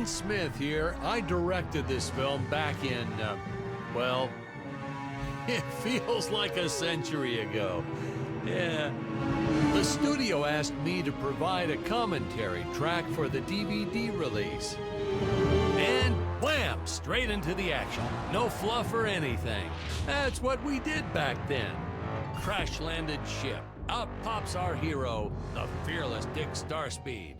Kevin Smith here. I directed this film back in, well, it feels like a century ago. Yeah. The studio asked me to provide a commentary track for the DVD release. And wham! Straight into the action. No fluff or anything. That's what we did back then. Crash-landed ship. Out pops our hero, the fearless Dick Starspeed.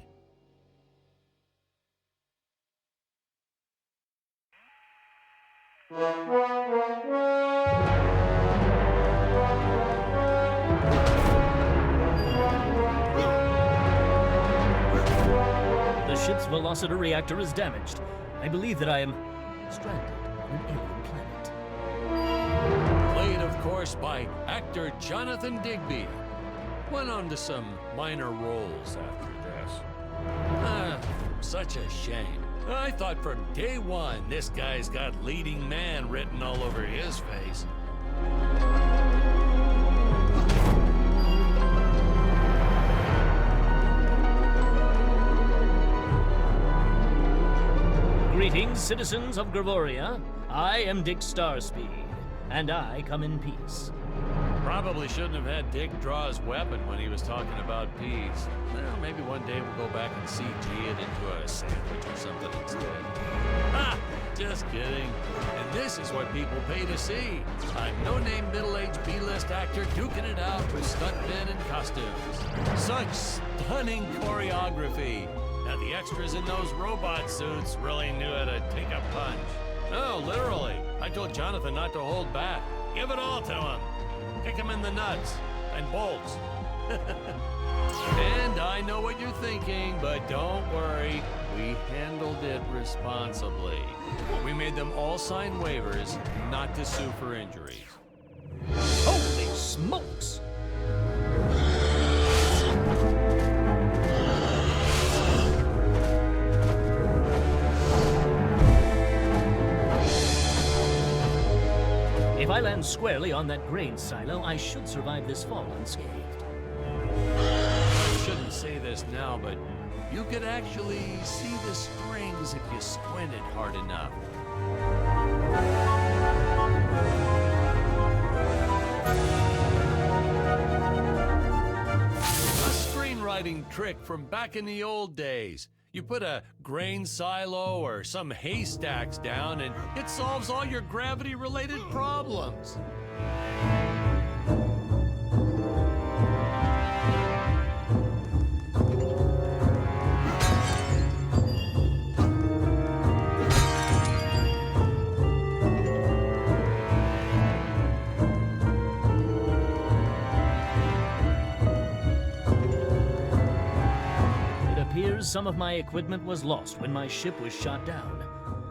The ship's velociter reactor is damaged. I believe that I am stranded on an alien planet. Played, of course, by actor Jonathan Digby. Went on to some minor roles after this. Such a shame. I thought from day one this guy's got leading man written all over his face. Greetings, citizens of Gravoria. I am Dick Starspeed, and I come in peace. Probably shouldn't have had Dick draw his weapon when he was talking about peace. Well, maybe one day we'll go back and CG it into a sandwich or something instead. Ha! Just kidding. And this is what people pay to see. A no-name middle-aged B-list actor duking it out with stuntmen and costumes. Such stunning choreography. Now the extras in those robot suits really knew how to take a punch. No, literally. I told Jonathan not to hold back. Give it all to him. Kick him in the nuts and bolts. And I know what you're thinking, but don't worry. We handled it responsibly. We made them all sign waivers not to sue for injuries. Holy smokes! If I land squarely on that grain silo, I should survive this fall unscathed. I shouldn't say this now, but you could actually see the strings if you squinted hard enough. A screenwriting trick from back in the old days. You put a grain silo or some haystacks down and it solves all your gravity-related problems. Some of my equipment was lost when my ship was shot down.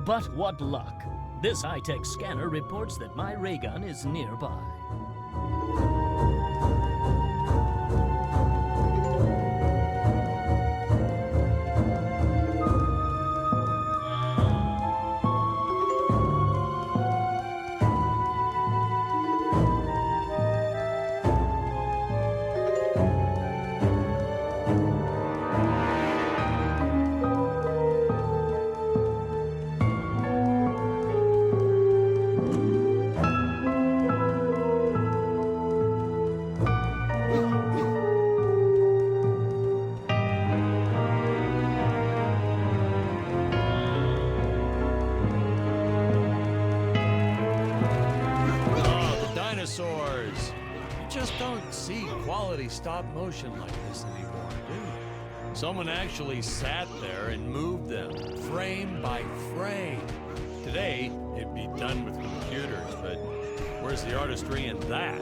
But what luck! This high-tech scanner reports that my ray gun is nearby. Dinosaurs. You just don't see quality stop motion like this anymore, do you? Someone actually sat there and moved them, frame by frame. Today, it'd be done with computers, but where's the artistry in that?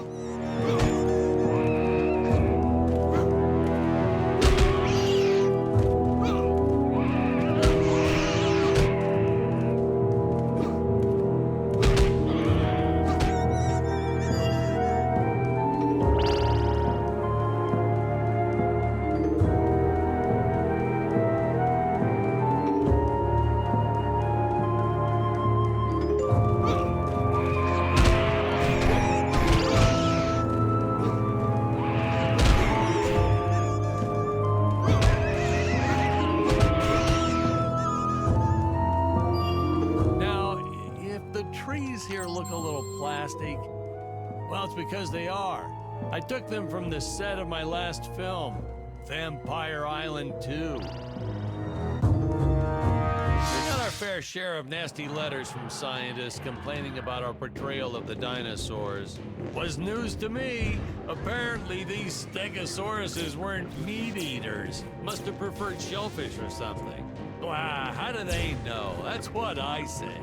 That's because they are. I took them from the set of my last film, Vampire Island 2. We got our fair share of nasty letters from scientists complaining about our portrayal of the dinosaurs. Was news to me. Apparently, these stegosauruses weren't meat eaters. Must have preferred shellfish or something. Wow, how do they know? That's what I say.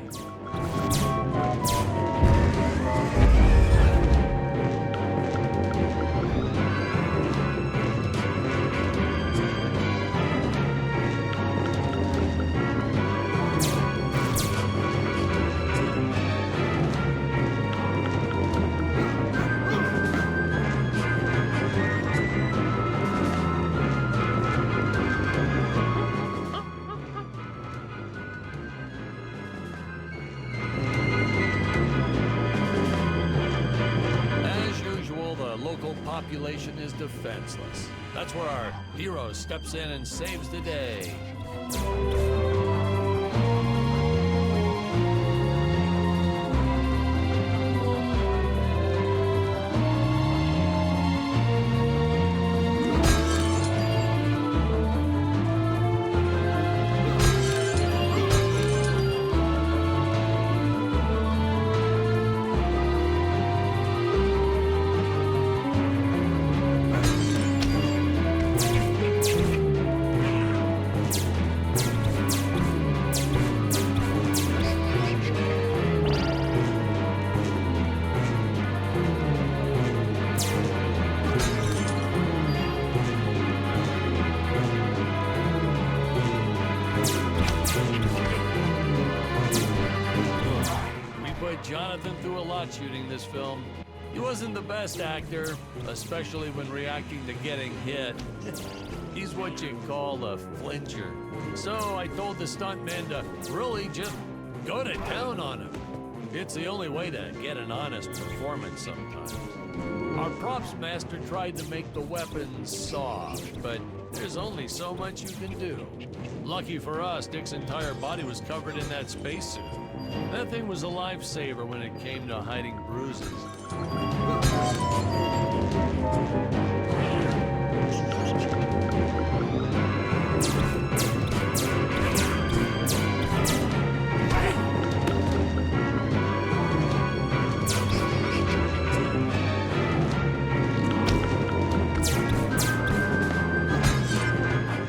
Population is defenseless. That's where our hero steps in and saves the day. Jonathan threw a lot shooting this film. He wasn't the best actor, especially when reacting to getting hit. He's what you call a flincher. So I told the stuntman to really just go to town on him. It's the only way to get an honest performance sometimes. Our props master tried to make the weapons soft, but there's only so much you can do. Lucky for us, Dick's entire body was covered in that spacesuit. That thing was a lifesaver when it came to hiding bruises.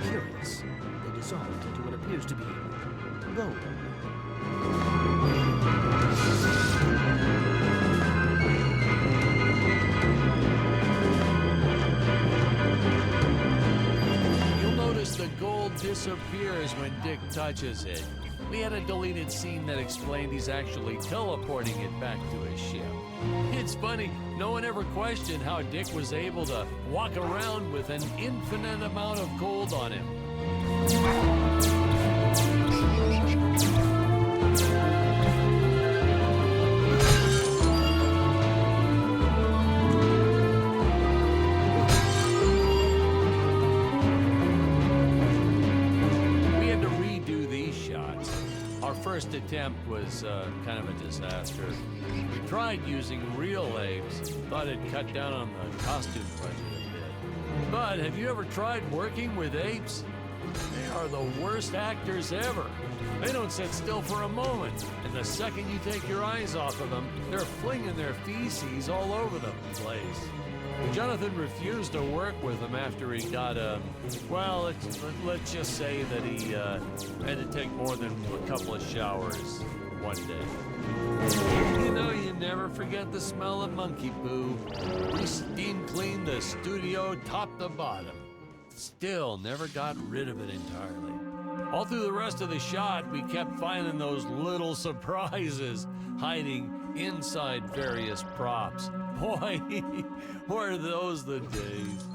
Curious, they dissolved into what appears to be gold. The gold disappears when Dick touches it. We had a deleted scene that explained he's actually teleporting it back to his ship. It's funny, no one ever questioned how Dick was able to walk around with an infinite amount of gold on him. First attempt was kind of a disaster. We tried using real apes, thought it'd cut down on the costume budget a bit. But have you ever tried working with apes? They are the worst actors ever. They don't sit still for a moment, and the second you take your eyes off of them, they're flinging their feces all over the place. Jonathan refused to work with him after he got well, let's just say that he had to take more than a couple of showers one day. You know, you never forget the smell of monkey poo. We steam cleaned the studio top to bottom. Still never got rid of it entirely. All through the rest of the shot, we kept finding those little surprises hiding inside various props. Boy, were those the days.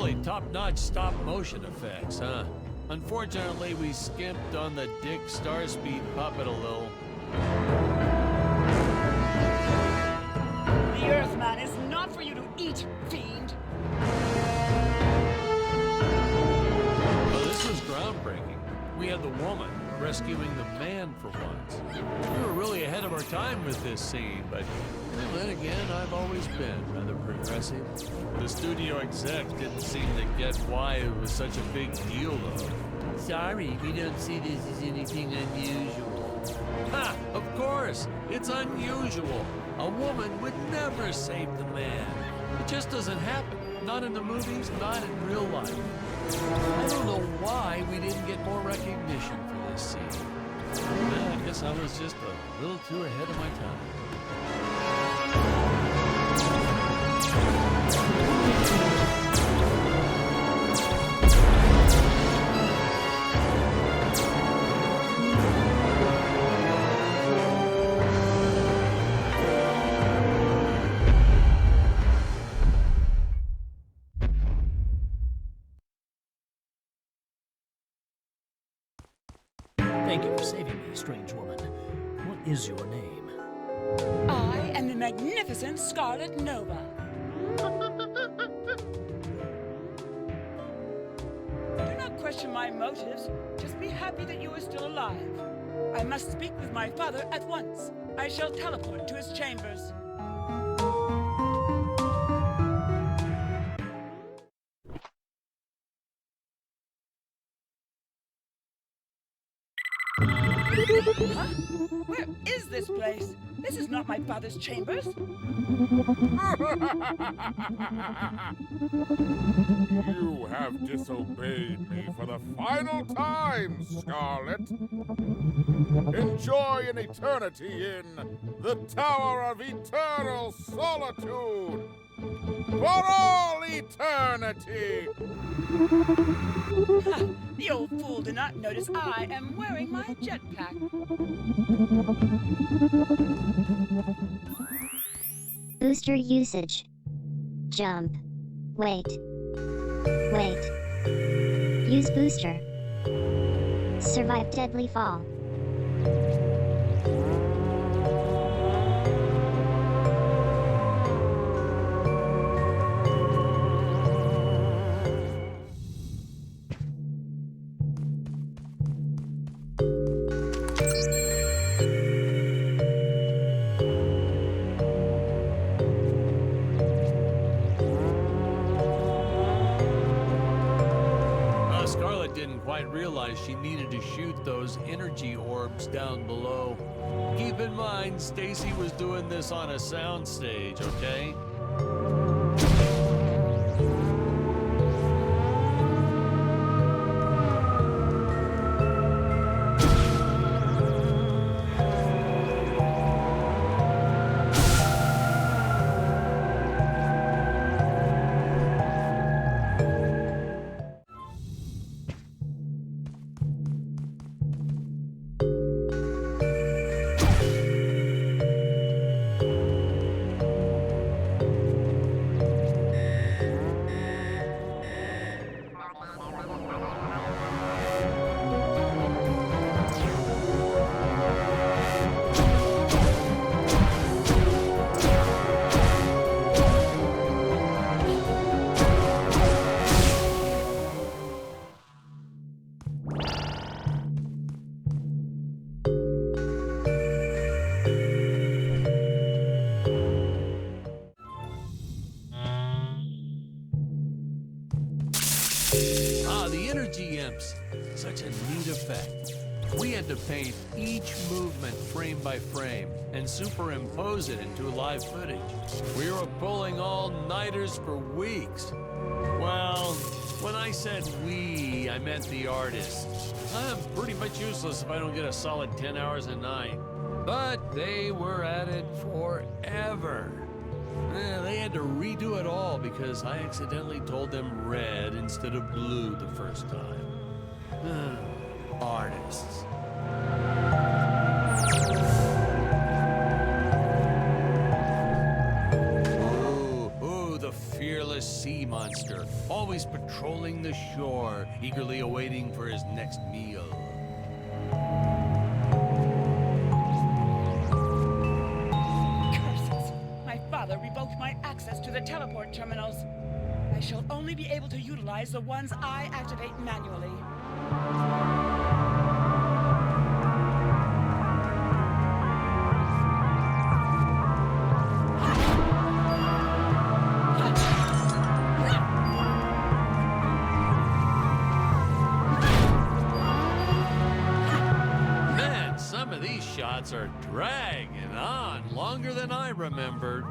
Really top-notch stop-motion effects, huh? Unfortunately, we skimped on the Dick Starspeed puppet a little. The Earthman is not for you to eat, fiend. Well, this was groundbreaking. We had the woman rescuing the man for once. We were really ahead of our time with this scene, but then again, I've always been rather progressive. The studio exec didn't seem to get why it was such a big deal, though. Sorry, we don't see this as anything unusual. Ha! Of course! It's unusual. A woman would never save the man. It just doesn't happen. Not in the movies, not in real life. I don't know why we didn't get more recognition for this scene. Well, I guess I was just a little too ahead of my time. Thank you for saving me, strange woman. What is your name? I am the magnificent Scarlet Nova. Do not question my motives. Just be happy that you are still alive. I must speak with my father at once. I shall teleport to his chambers. Huh? Where is this place? This is not my father's chambers. You have disobeyed me for the final time, Scarlet. Enjoy an eternity in the Tower of Eternal Solitude. For all eternity! Ha! The old fool did not notice I am wearing my jetpack. Booster usage. Jump. Wait. Wait. Use booster. Survive deadly fall. Scarlet didn't quite realize she needed to shoot those energy orbs down below. Keep in mind, Stacy was doing this on a soundstage, okay? The energy imps. Such a neat effect. We had to paint each movement frame by frame and superimpose it into live footage. We were pulling all-nighters for weeks. Well, when I said we, I meant the artists. I'm pretty much useless if I don't get a solid 10 hours a night. But they were at it forever. They had to redo it all because I accidentally told them red instead of blue the first time. Artists. Ooh, the fearless sea monster, always patrolling the shore, eagerly awaiting for his next meal. Curses! My father revoked my access to the teleport terminals. I shall only be able to utilize the ones I activate manually. Man, some of these shots are dragging on longer than I remembered.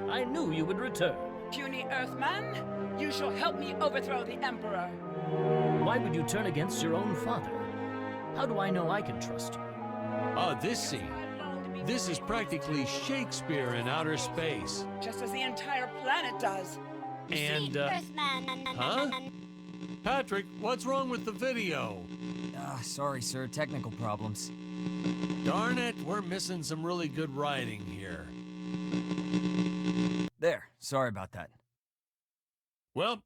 I knew you would return. Puny Earthman, you shall help me overthrow the Emperor. Why would you turn against your own father? How do I know I can trust you? This scene. This is practically Shakespeare in outer space. Just as the entire planet does. And, huh? Patrick, what's wrong with the video? Sorry, sir. Technical problems. Darn it, we're missing some really good writing here. There. Sorry about that. Well,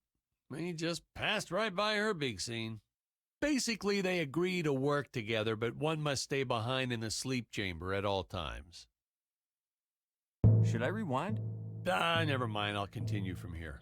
we just passed right by her big scene. Basically, they agree to work together, but one must stay behind in the sleep chamber at all times. Should I rewind? Never mind. I'll continue from here.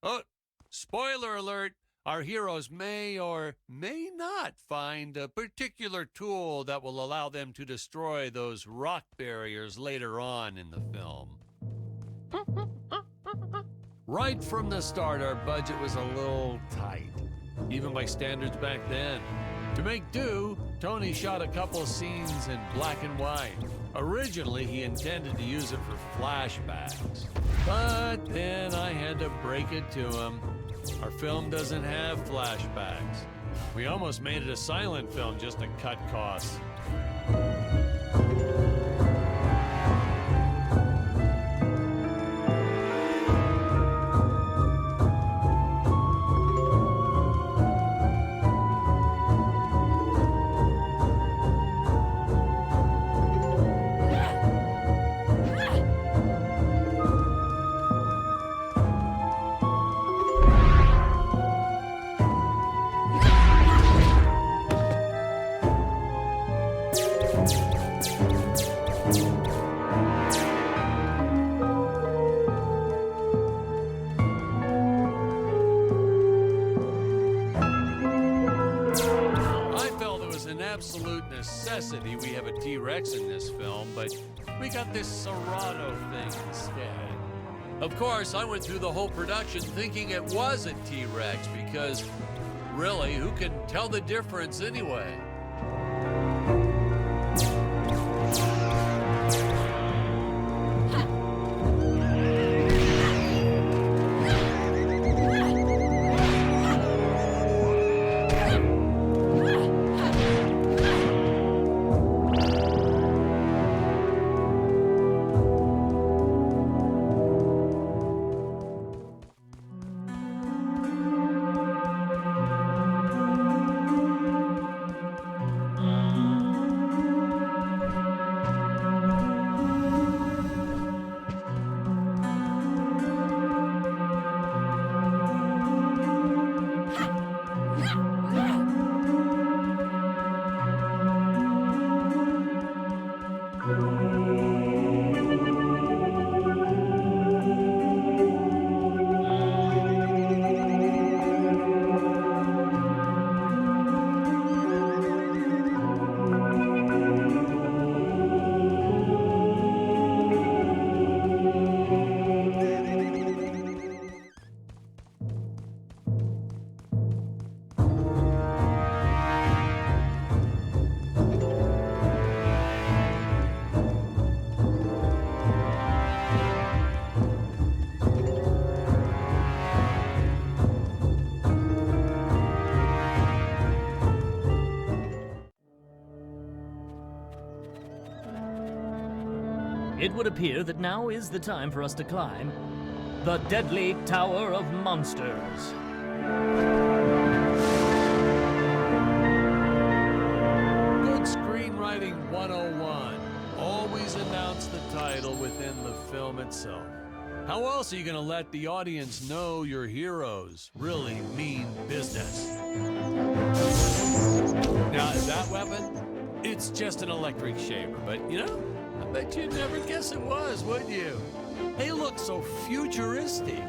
Oh, spoiler alert, our heroes may or may not find a particular tool that will allow them to destroy those rock barriers later on in the film. Right from the start, our budget was a little tight, even by standards back then. To make do, Tony shot a couple scenes in black and white. Originally, he intended to use it for flashbacks. But then I had to break it to him. Our film doesn't have flashbacks. We almost made it a silent film just to cut costs. Absolute necessity we have a T-Rex in this film, but we got this Serrano thing instead. Of course, I went through the whole production thinking it was a T-Rex because, really, who can tell the difference anyway? It would appear that now is the time for us to climb the Deadly Tower of Monsters. Good screenwriting 101. Always announce the title within the film itself. How else are you going to let the audience know your heroes really mean business? Now, is that weapon? It's just an electric shaver, but you know, I bet you'd never guess it was, would you? They look so futuristic.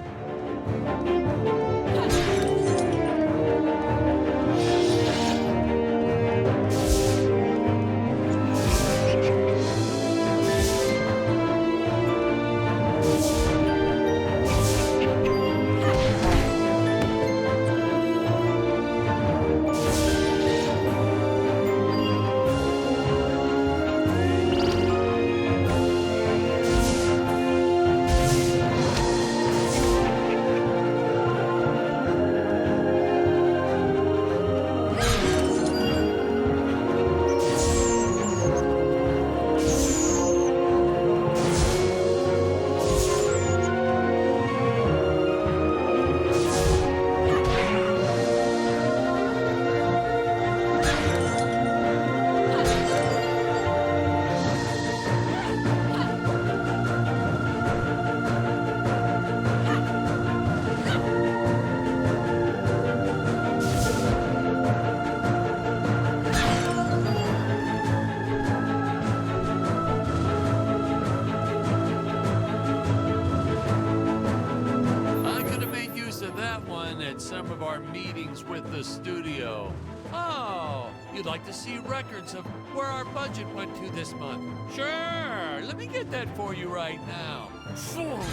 Some of our meetings with the studio. Oh, you'd like to see records of where our budget went to this month? Sure, let me get that for you right now. Yeah.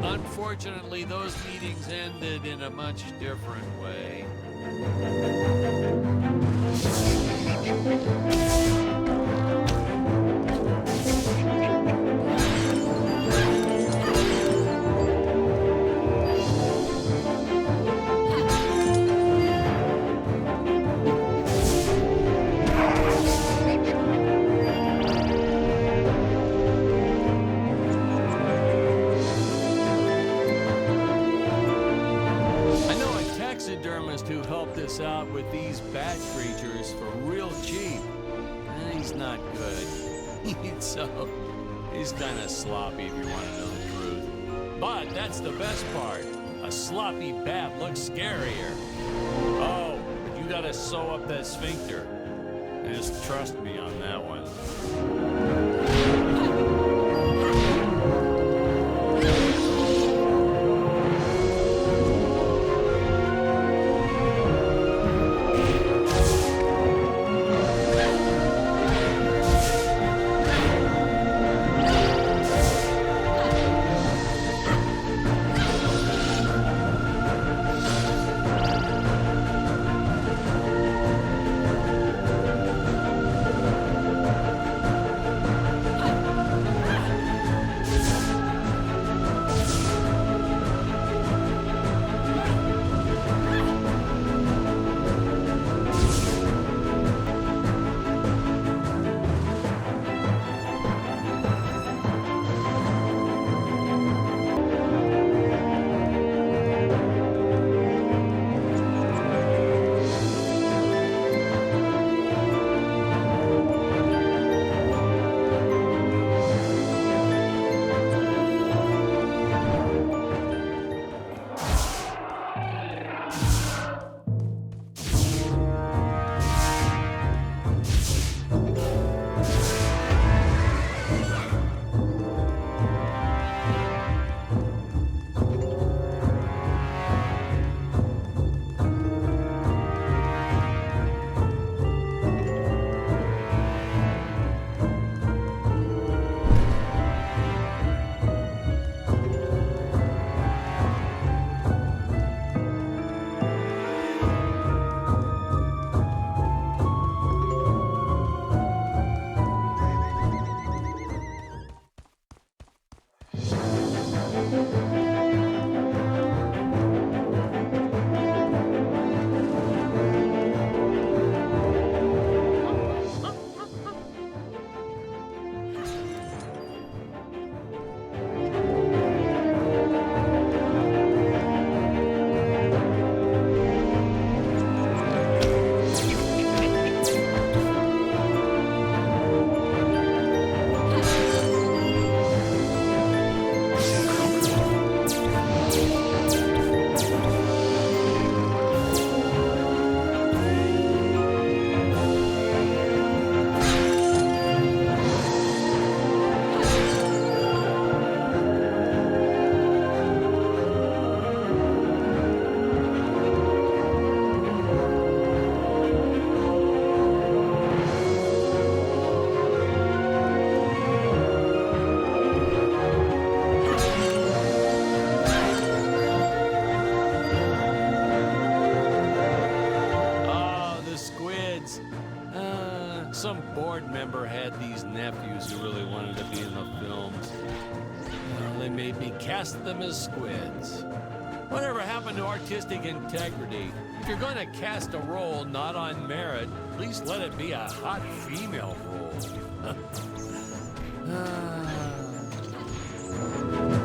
Unfortunately, those meetings ended in a much different way. Who helped us out with these bat creatures for real cheap. He's not good. He's kind of sloppy if you want to know the truth. But that's the best part. A sloppy bat looks scarier. Oh, but you gotta sew up that sphincter. Just trust me on that one. Some board member had these nephews who really wanted to be in the films. Well, they made me cast them as squids. Whatever happened to artistic integrity? If you're going to cast a role not on merit, at least let it be a hot female role.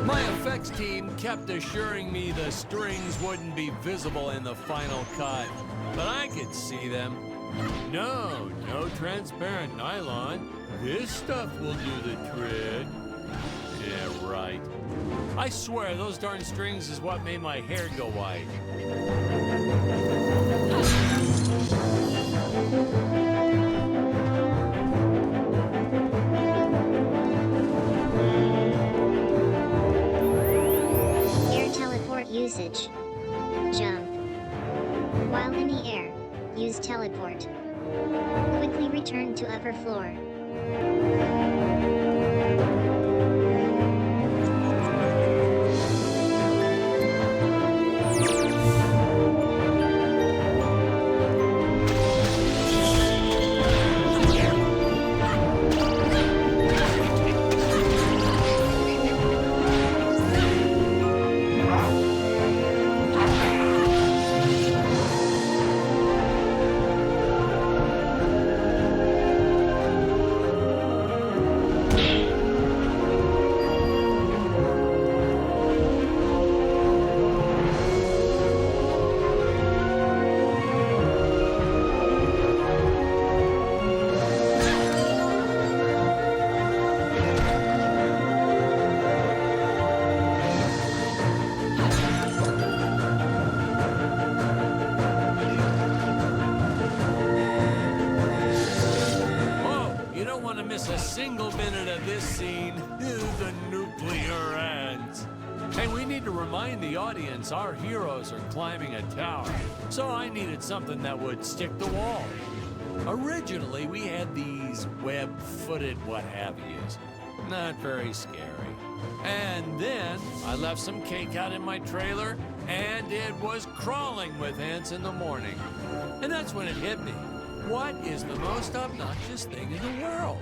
My effects team kept assuring me the strings wouldn't be visible in the final cut, but I could see them. No transparent nylon. This stuff will do the trick. Yeah, right. I swear, those darn strings is what made my hair go white. Air teleport usage. Jump. While in the air, use teleport. Quickly return to upper floor. A single minute of this scene is the nuclear ends. And we need to remind the audience our heroes are climbing a tower. So I needed something that would stick to wall. Originally, we had these web-footed what-have-yous. Not very scary. And then I left some cake out in my trailer, and it was crawling with ants in the morning. And that's when it hit me. What is the most obnoxious thing in the world?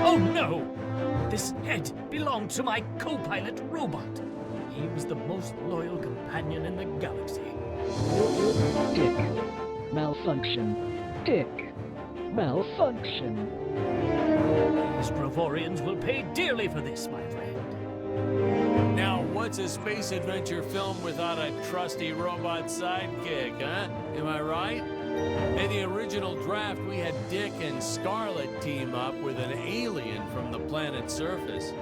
Oh no! This head belonged to my co-pilot robot. He was the most loyal companion in the galaxy. Dick. Malfunction. Dick. Malfunction. These Bravorians will pay dearly for this, my friend. Now, what's a space adventure film without a trusty robot sidekick, huh? Am I right? In the original draft, we had Dick and Scarlet team up with an alien from the planet's surface.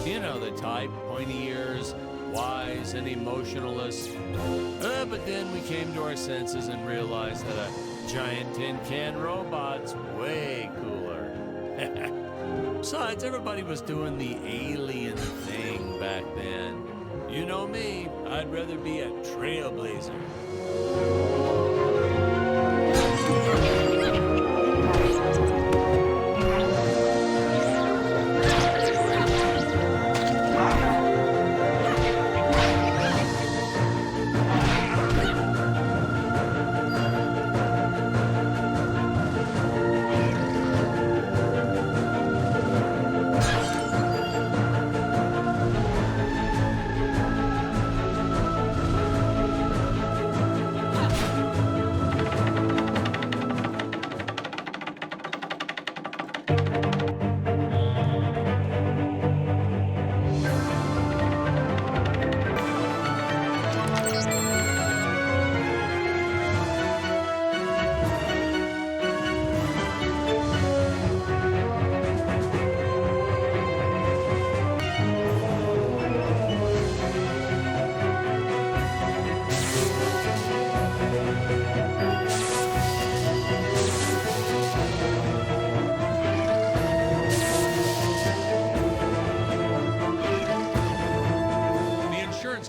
You know the type, pointy ears, wise and emotionless. But then we came to our senses and realized that a giant tin can robot's way cooler. Besides, everybody was doing the alien thing back then. You know me, I'd rather be a trailblazer.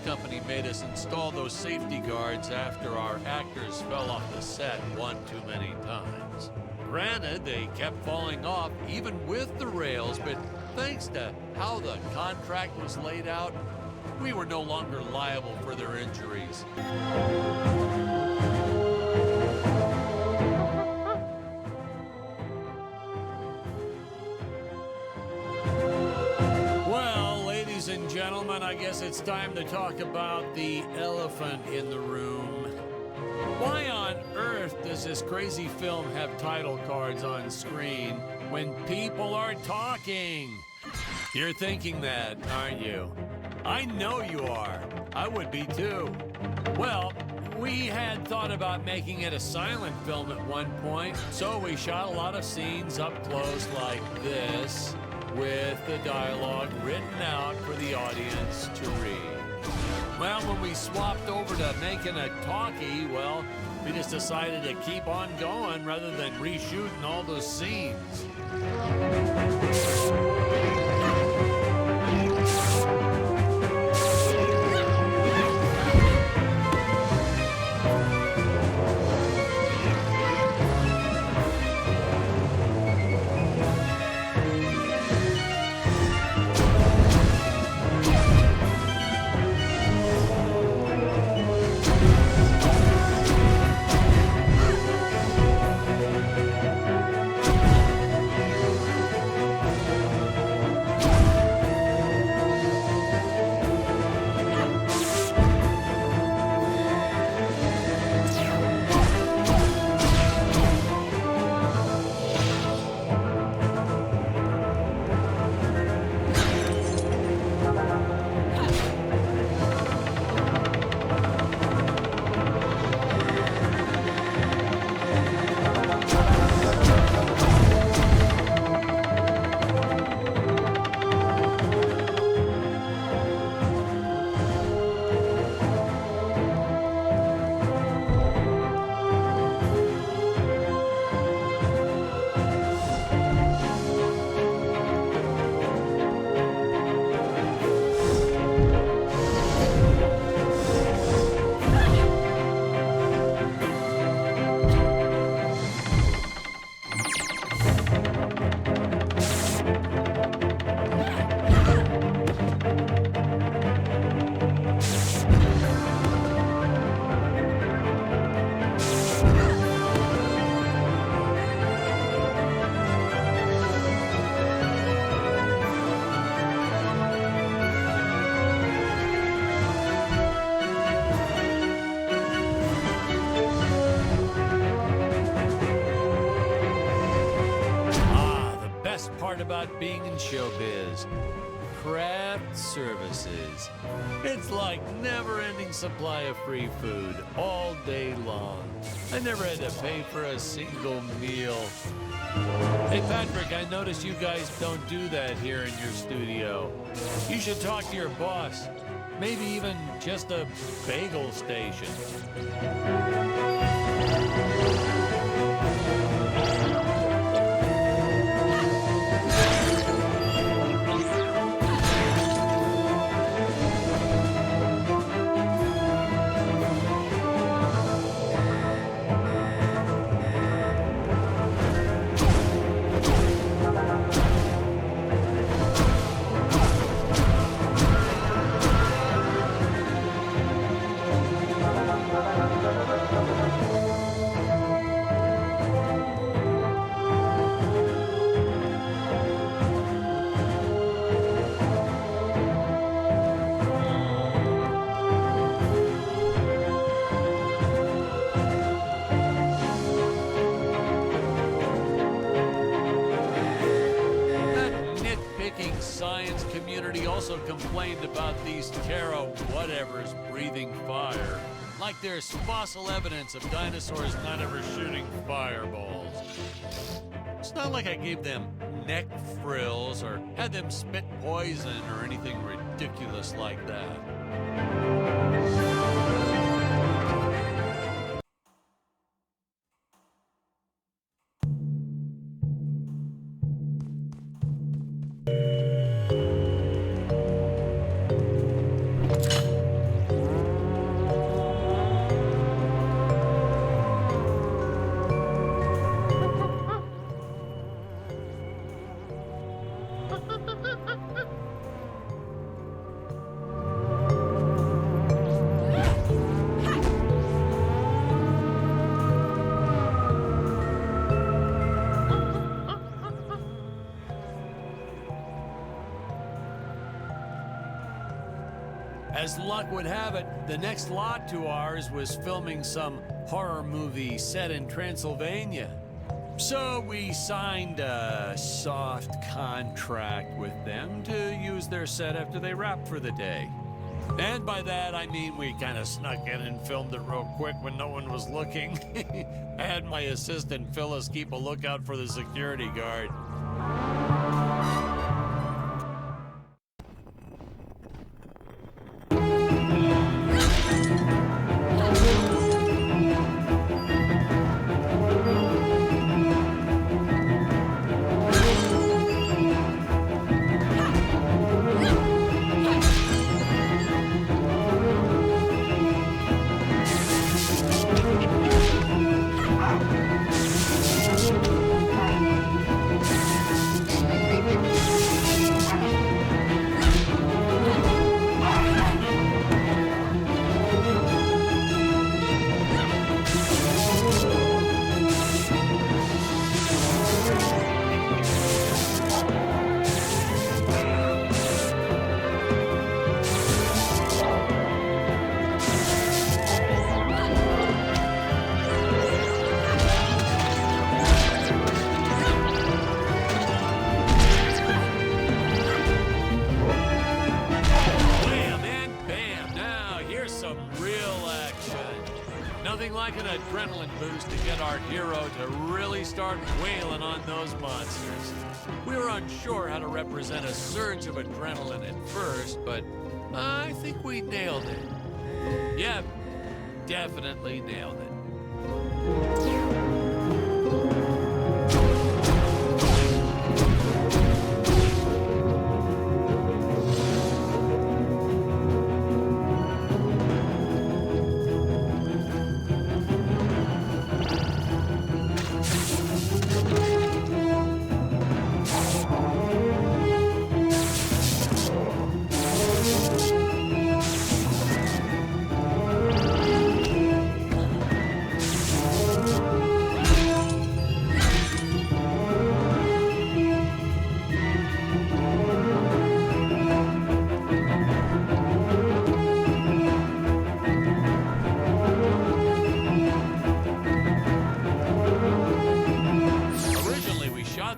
company made us install those safety guards after our actors fell off the set one too many times. Granted, they kept falling off even with the rails, but thanks to how the contract was laid out, we were no longer liable for their injuries. Well, ladies and gentlemen, I guess it's time to talk about the elephant in the room. Why on earth does this crazy film have title cards on screen when people are talking? You're thinking that, aren't you? I know you are. I would be too. Well, we had thought about making it a silent film at one point, so we shot a lot of scenes up close like this, with the dialogue written out for the audience to read. Well, when we swapped over to making a talkie, well, we just decided to keep on going rather than reshooting all those scenes. Part about being in showbiz. Craft services. It's like never-ending supply of free food all day long. I never had to pay for a single meal. Hey Patrick, I noticed you guys don't do that here in your studio. You should talk to your boss. Maybe even just a bagel station. Science community also complained about these Terra whatevers breathing fire, like there's fossil evidence of dinosaurs not ever shooting fireballs. It's not like I gave them neck frills or had them spit poison or anything ridiculous like that. As luck would have it, the next lot to ours was filming some horror movie set in Transylvania. So we signed a soft contract with them to use their set after they wrapped for the day. And by that, I mean we kind of snuck in and filmed it real quick when no one was looking. I had my assistant Phyllis keep a lookout for the security guard. Nothing like an adrenaline boost to get our hero to really start wailing on those monsters. We were unsure how to represent a surge of adrenaline at first, but I think we nailed it. Yep, definitely nailed it.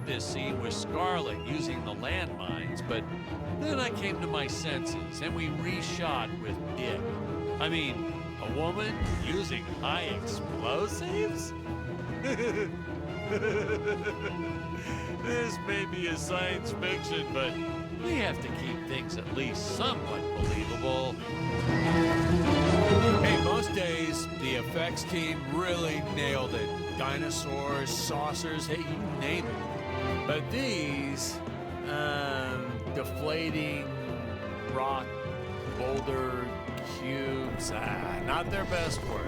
This scene with Scarlet using the landmines, but then I came to my senses and we reshot with Dick. I mean, a woman using high explosives? This may be a science fiction, but we have to keep things at least somewhat believable. Hey, most days, the effects team really nailed it. Dinosaurs, saucers, hey, you name it. But these, deflating rock boulder cubes, not their best work.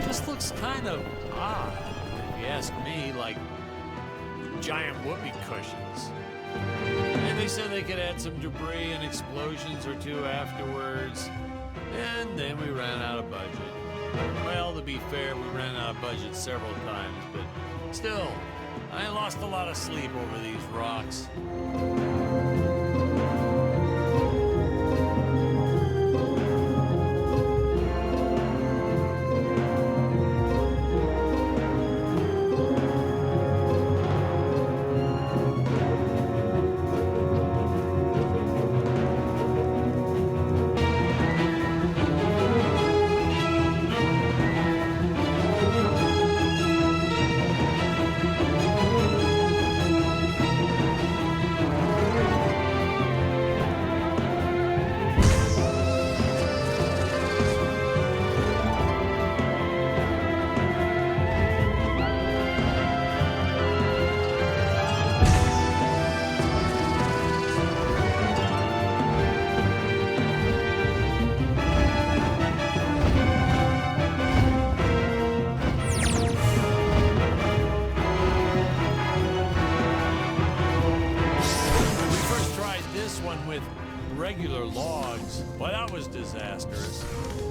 Just looks kind of odd, if you ask me, like giant whoopee cushions. And they said they could add some debris and explosions or two afterwards, and then we ran out of budget. Well, to be fair, we ran out of budget several times, but still, I lost a lot of sleep over these rocks. With regular logs, well, that was disastrous.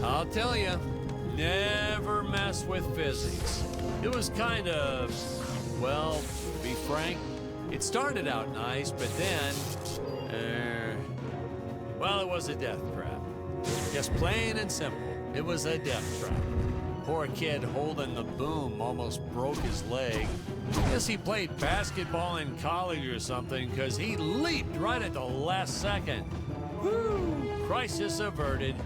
I'll tell you, never mess with physics. It was kind of, well, to be frank, it started out nice, but then, well, it was a death trap. Just plain and simple. It was a death trap. Poor kid holding the boom almost broke his leg. Guess he played basketball in college or something, because he leaped right at the last second. Whew! Crisis averted.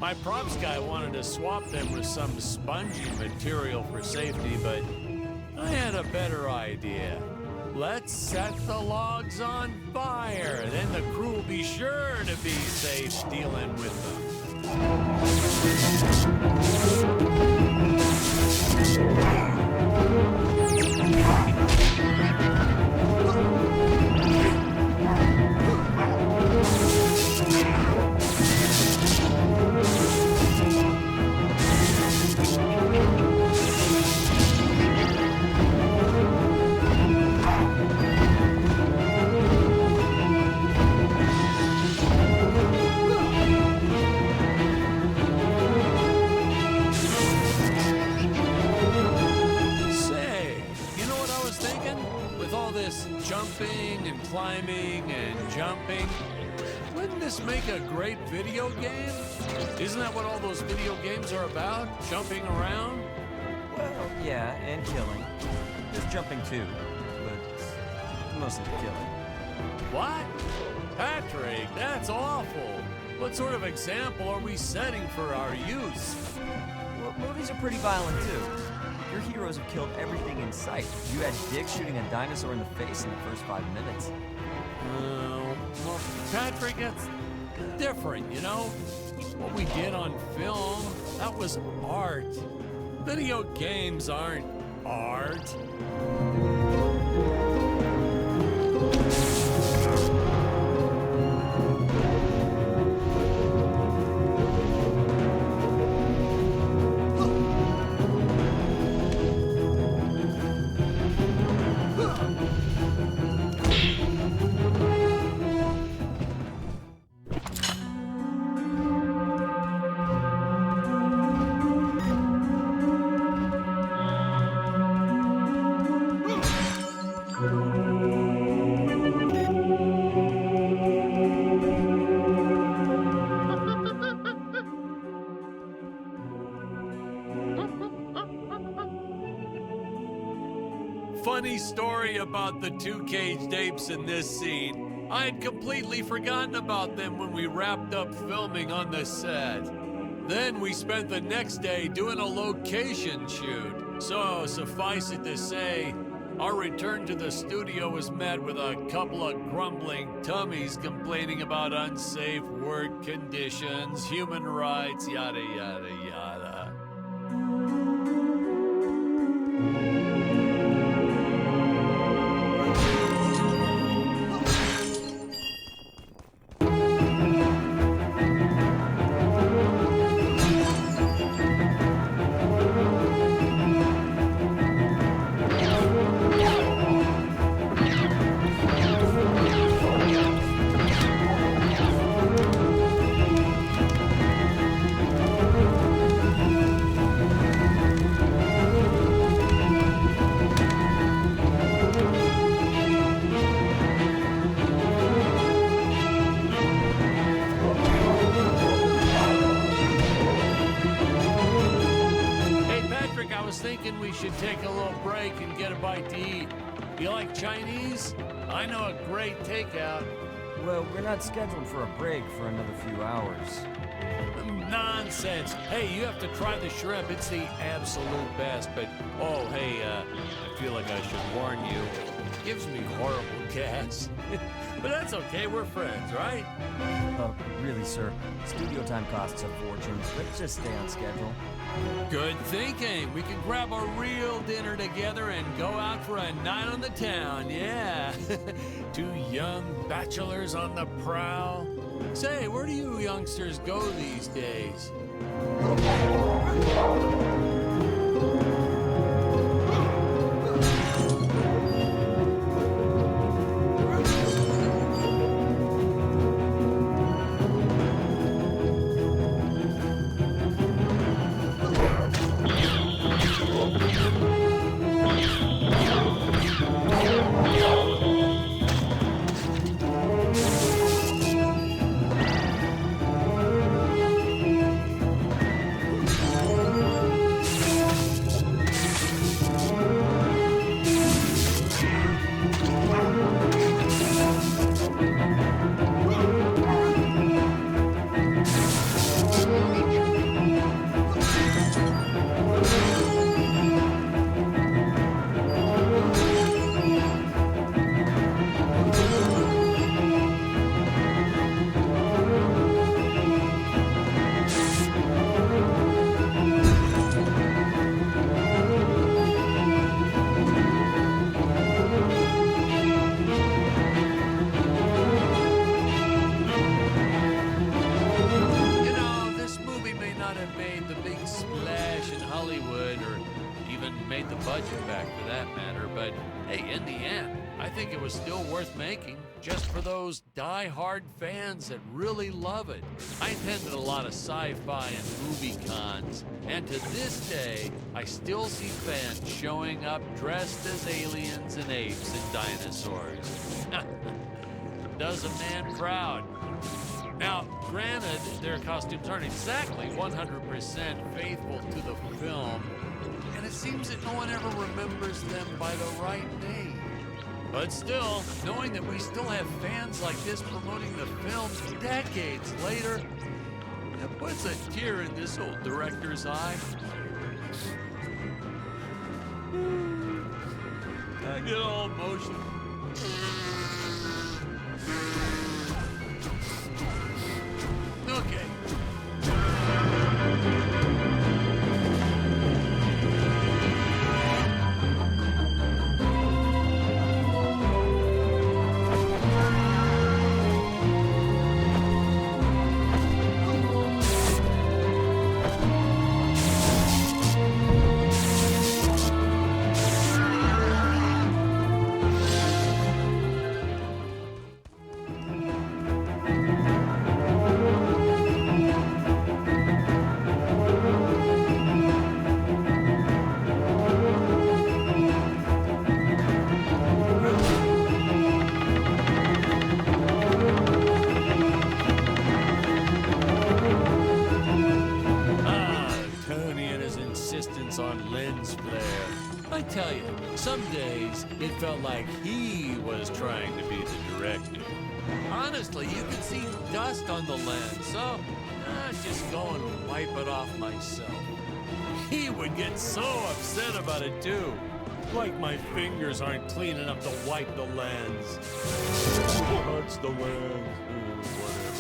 My props guy wanted to swap them with some spongy material for safety, but I had a better idea. Let's set the logs on fire. Then the crew will be sure to be safe dealing with them. Jumping and climbing and jumping. Wouldn't this make a great video game? Isn't that what all those video games are about? Jumping around? Well, yeah, and killing. There's jumping too, but mostly killing. What? Patrick, that's awful. What sort of example are we setting for our youth? Well, movies are pretty violent too. Your heroes have killed everything in sight. You had Dick shooting a dinosaur in the face in the first 5 minutes. Well, Patrick, that's different, you know? What we did on film, that was art. Video games aren't art. Funny story about the two caged apes in this scene. I had completely forgotten about them when we wrapped up filming on the set. Then we spent the next day doing a location shoot. So, suffice it to say, our return to the studio was met with a couple of grumbling tummies complaining about unsafe work conditions, human rights, yada, yada, yada. Thinking we should take a little break and get a bite to eat. You like Chinese? I know a great takeout. Well, we're not scheduled for a break for another few hours. Nonsense. Hey, you have to try the shrimp. It's the absolute best. But, oh, hey, I feel like I should warn you. It gives me horrible gas. But that's okay. We're friends, right? Really, sir. Studio time costs a fortune. Let's just stay on schedule. Good thinking. We can grab a real dinner together and go out for a night on the town, yeah. Two young bachelors on the prowl. Say, where do you youngsters go these days? budget back for that matter, but hey, in the end, I think it was still worth making just for those die-hard fans that really love it. I attended a lot of sci-fi and movie cons, and to this day, I still see fans showing up dressed as aliens and apes and dinosaurs. Does a man proud. Now, granted, their costumes aren't exactly 100% faithful to the film, and it seems that no one ever remembers them by the right name. But still, knowing that we still have fans like this promoting the films decades later, it puts a tear in this old director's eye. I get all emotional. Okay. On lens flare. I tell you, some days it felt like he was trying to be the director. Honestly, you could see dust on the lens, so just go and wipe it off myself. He would get so upset about it too. Like my fingers aren't clean enough to wipe the lens. Touch the lens, whatever.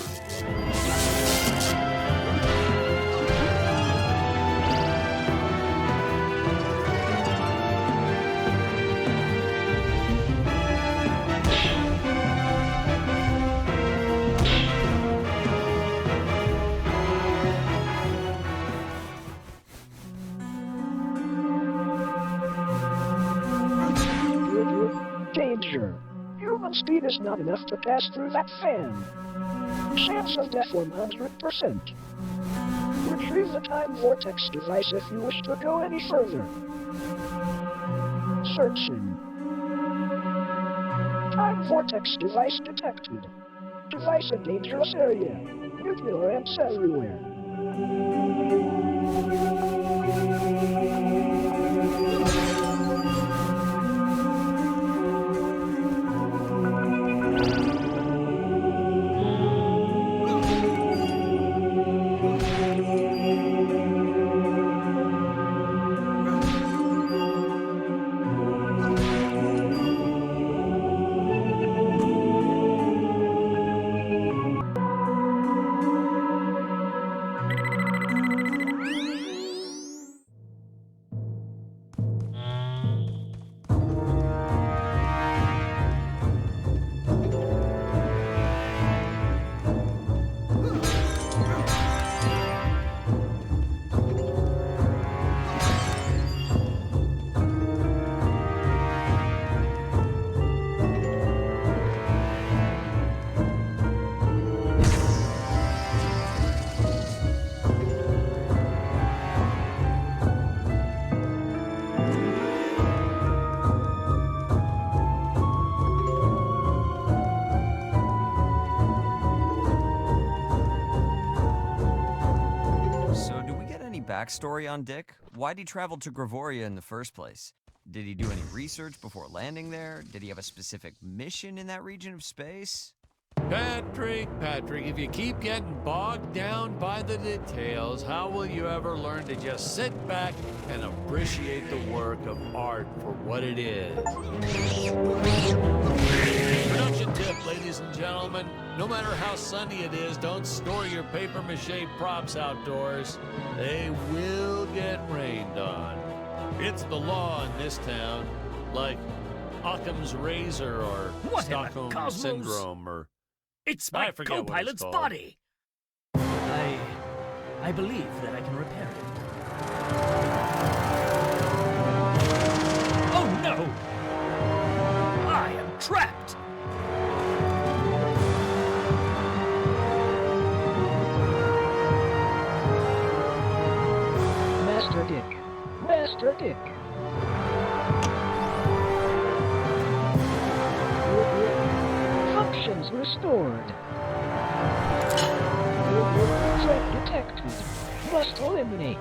Danger. Human speed is not enough to pass through that fan. Chance of death 100%. Retrieve the time vortex device if you wish to go any further. Searching. Time vortex device detected. Device in dangerous area. Nuclear amps everywhere. Backstory on Dick? Why'd he travel to Gravoria in the first place? Did he do any research before landing there? Did he have a specific mission in that region of space? Patrick, if you keep getting bogged down by the details, how will you ever learn to just sit back and appreciate the work of art for what it is? Production tip, ladies and gentlemen. No matter how sunny it is, don't store your papier-mâché props outdoors. They will get rained on. It's the law in this town, like Occam's razor or What Stockholm syndrome or... It's my co-pilot's body! I believe that I can repair it. No! I am trapped! Master Dick. Master Dick. Functions restored. Threat detected. Must eliminate.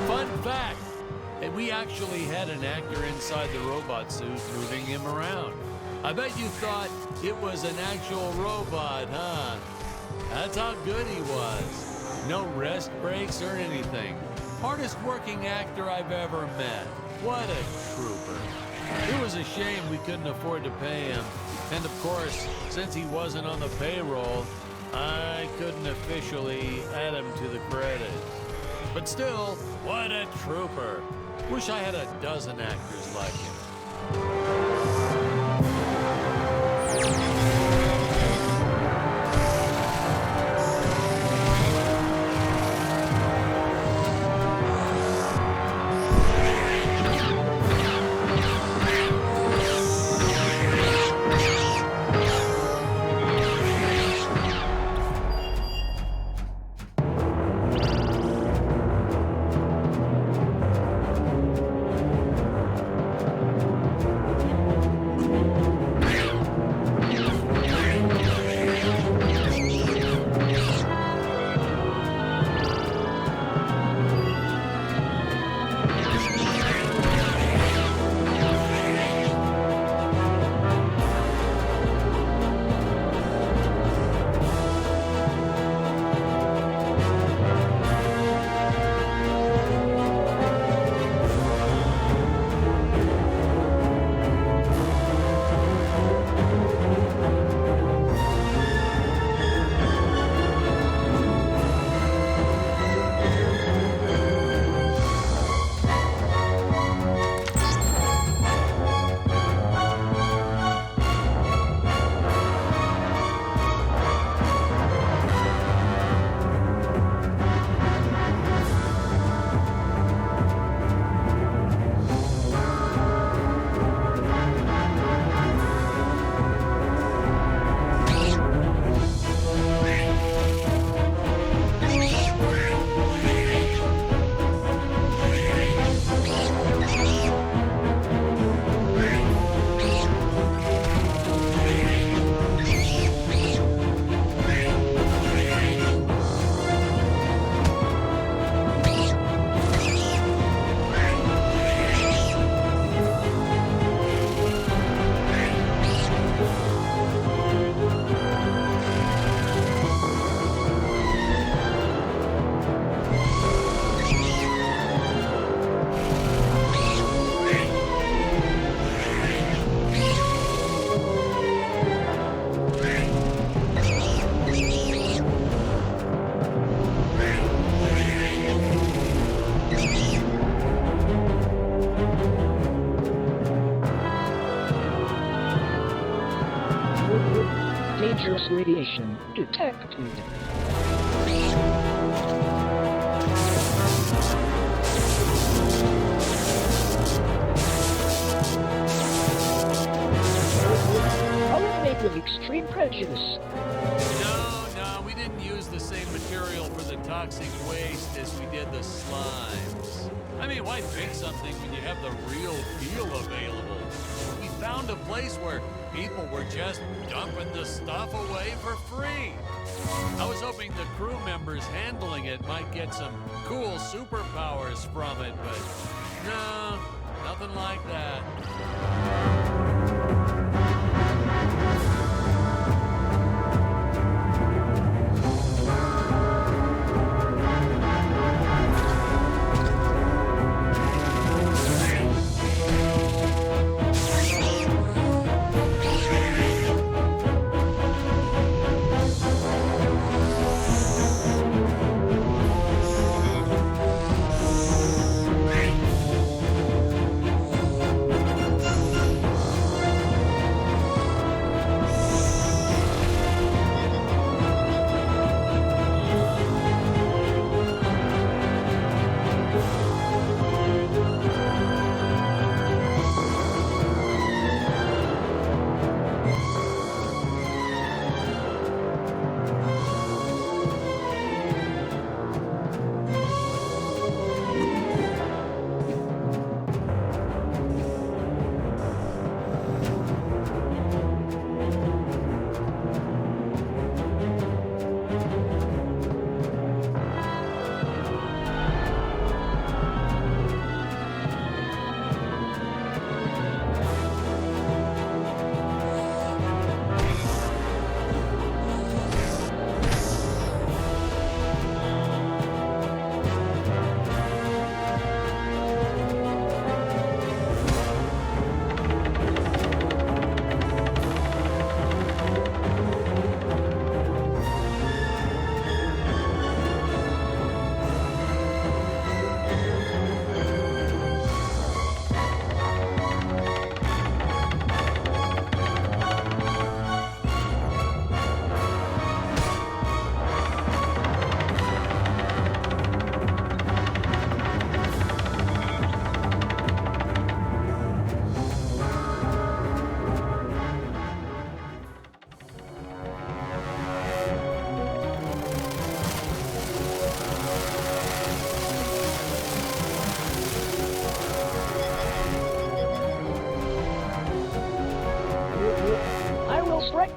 Fun fact, we actually had an actor inside the robot suit moving him around. I bet you thought it was an actual robot, huh? That's how good he was. No rest breaks or anything. Hardest working actor I've ever met. What a trooper. It was a shame we couldn't afford to pay him. And of course, since he wasn't on the payroll, I couldn't officially add him to the credits. But still, what a trooper. Wish I had a dozen actors like him. Dangerous radiation detected. Eliminate with extreme prejudice. No, we didn't use the same material for the toxic waste as we did the slimes. I mean, why fix something when you have the real deal available? We found a place where people were just dumping the stuff away for free. I was hoping the crew members handling it might get some cool superpowers from it, but no, nothing like that.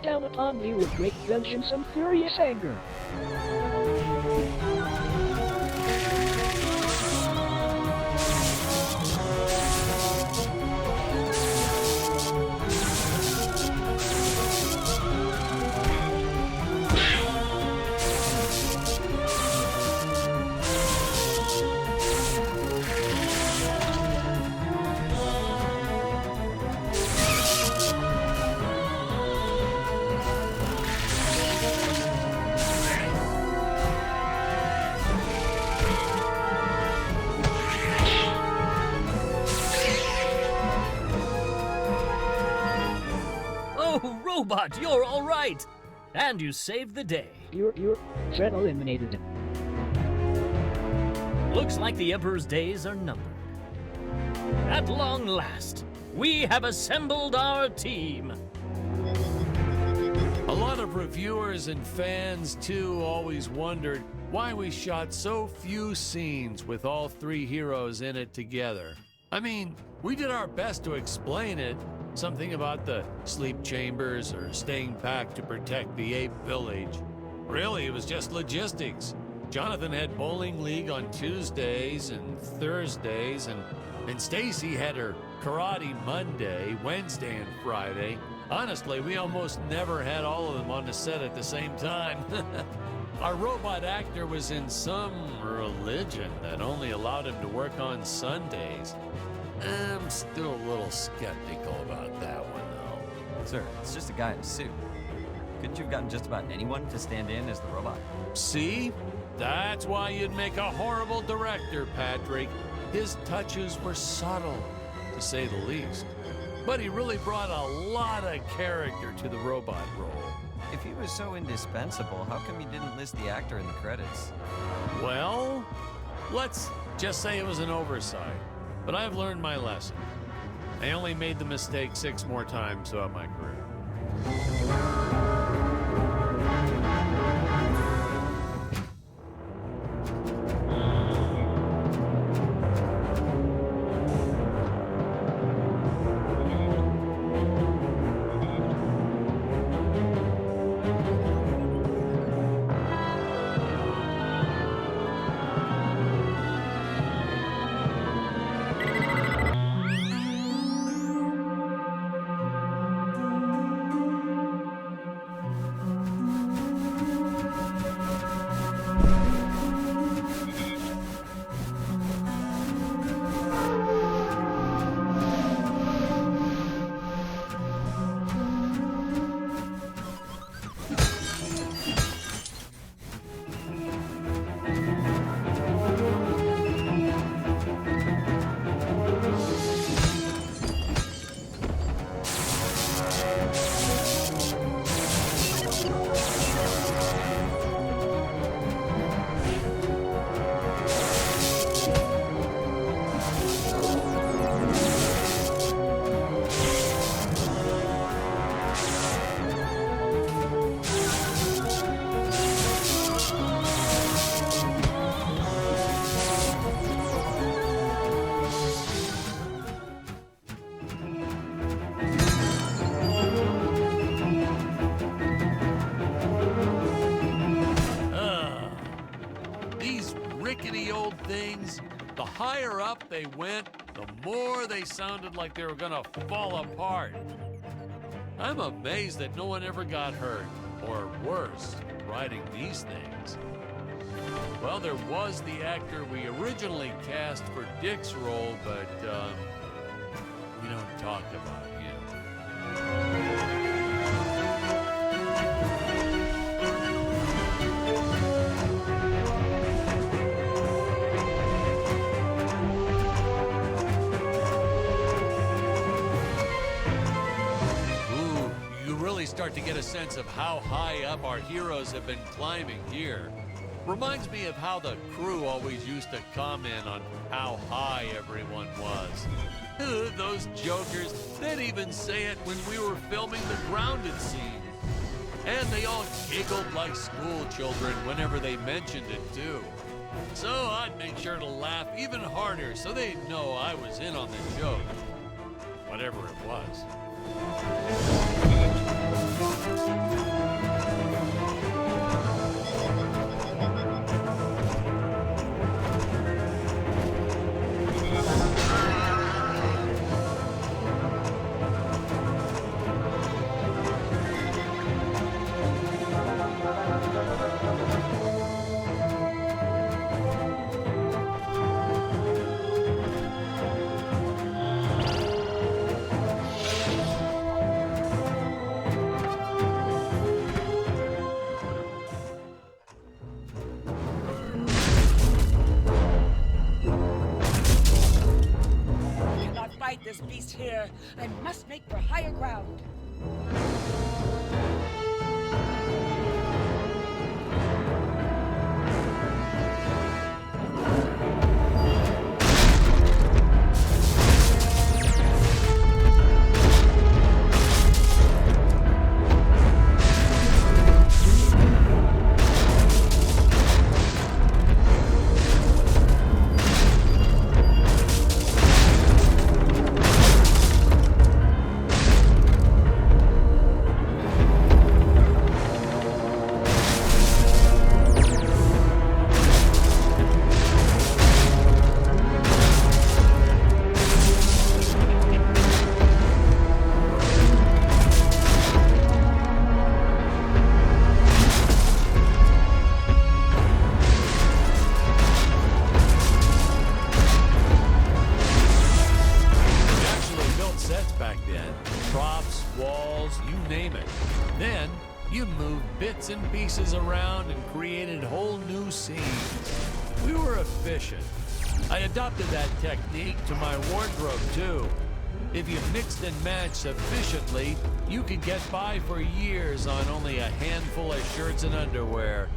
look down upon me with great vengeance and furious anger. Oh, Robot, you're all right! And you saved the day. You're Fred eliminated. Looks like the Emperor's days are numbered. At long last, we have assembled our team. A lot of reviewers and fans, too, always wondered why we shot so few scenes with all three heroes in it together. I mean, we did our best to explain it. Something about the sleep chambers or staying back to protect the ape village. Really, it was just logistics. Jonathan had bowling league on Tuesdays and Thursdays, and Stacy had her karate Monday, Wednesday, and Friday. Honestly, we almost never had all of them on the set at the same time. Our robot actor was in some religion that only allowed him to work on Sundays. I'm still a little skeptical about that one, though. Sir, it's just a guy in a suit. Couldn't you have gotten just about anyone to stand in as the robot? See? That's why you'd make a horrible director, Patrick. His touches were subtle, to say the least. But he really brought a lot of character to the robot role. If he was so indispensable, how come you didn't list the actor in the credits? Well, let's just say it was an oversight. But I've learned my lesson. I only made the mistake 6 more times throughout my career. The higher up they went, the more they sounded like they were gonna fall apart. I'm amazed that no one ever got hurt, or worse, riding these things. Well, there was the actor we originally cast for Dick's role, but we don't talk about him. Start to get a sense of how high up our heroes have been climbing here. Reminds me of how the crew always used to comment on how high everyone was. Those jokers, they'd even say it when we were filming the grounded scene. And they all giggled like school children whenever they mentioned it too. So I'd make sure to laugh even harder so they'd know I was in on the joke. Whatever it was. This beast here. I must make for higher ground. And pieces around and created whole new scenes. We were efficient. I adopted that technique to my wardrobe too. If you mixed and matched sufficiently, you could get by for years on only a handful of shirts and underwear.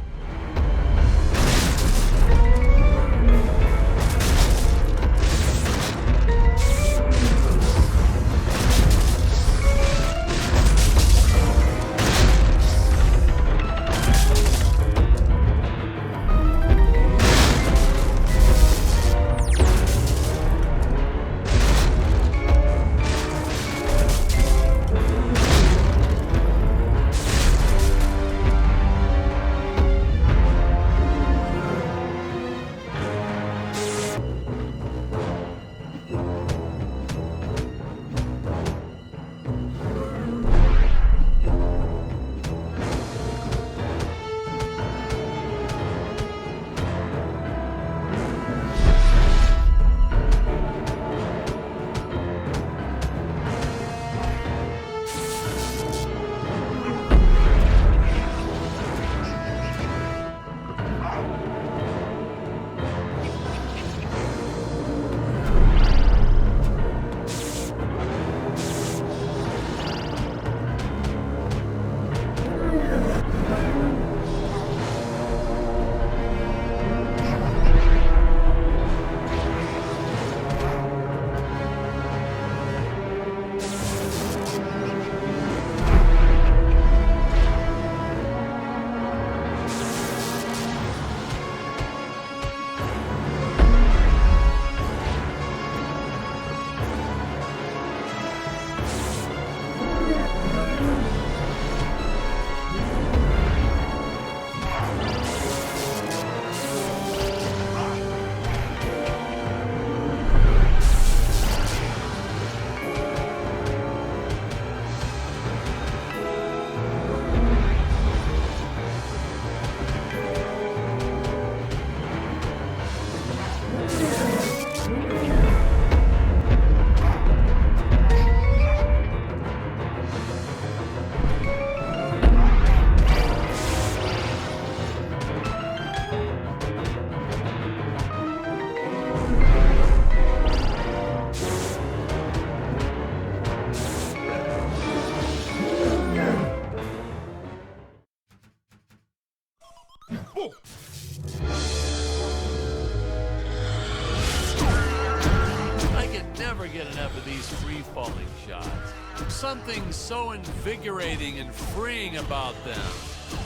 Get enough of these free-falling shots. Something so invigorating and freeing about them.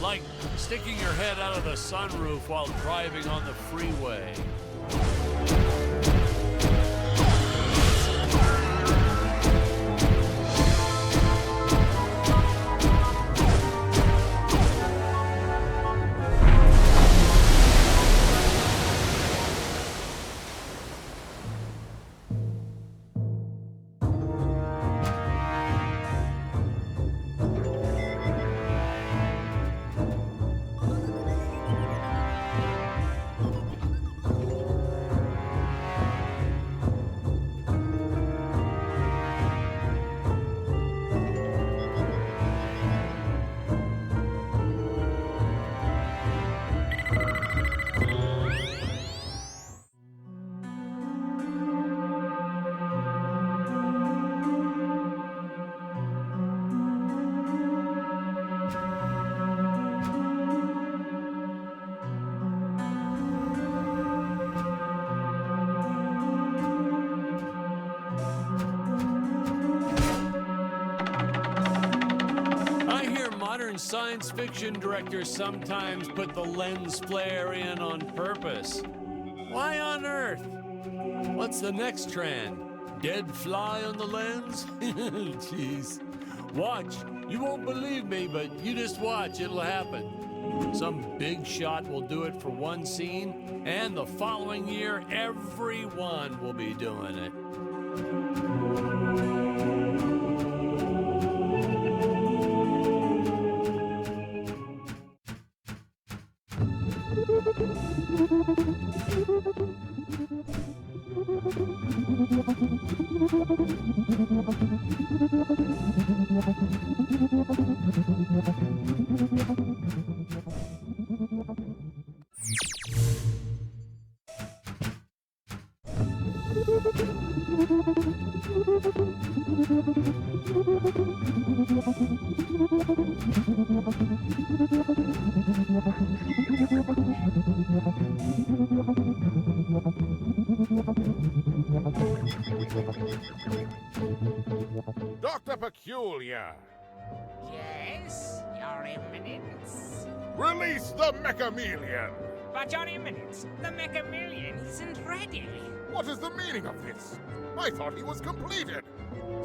Like sticking your head out of the sunroof while driving on the freeway. science fiction directors sometimes put the lens flare in on purpose. Why on earth? What's the next trend? Dead fly on the lens? Jeez. Watch. You won't believe me, but you just watch. It'll happen. Some big shot will do it for one scene, and the following year, everyone will be doing it. Dr. Peculiar, Yes, Your Eminence. release the Mechameleon! But Your Eminence, the Mechameleon isn't ready. What is the meaning of this? I thought he was completed.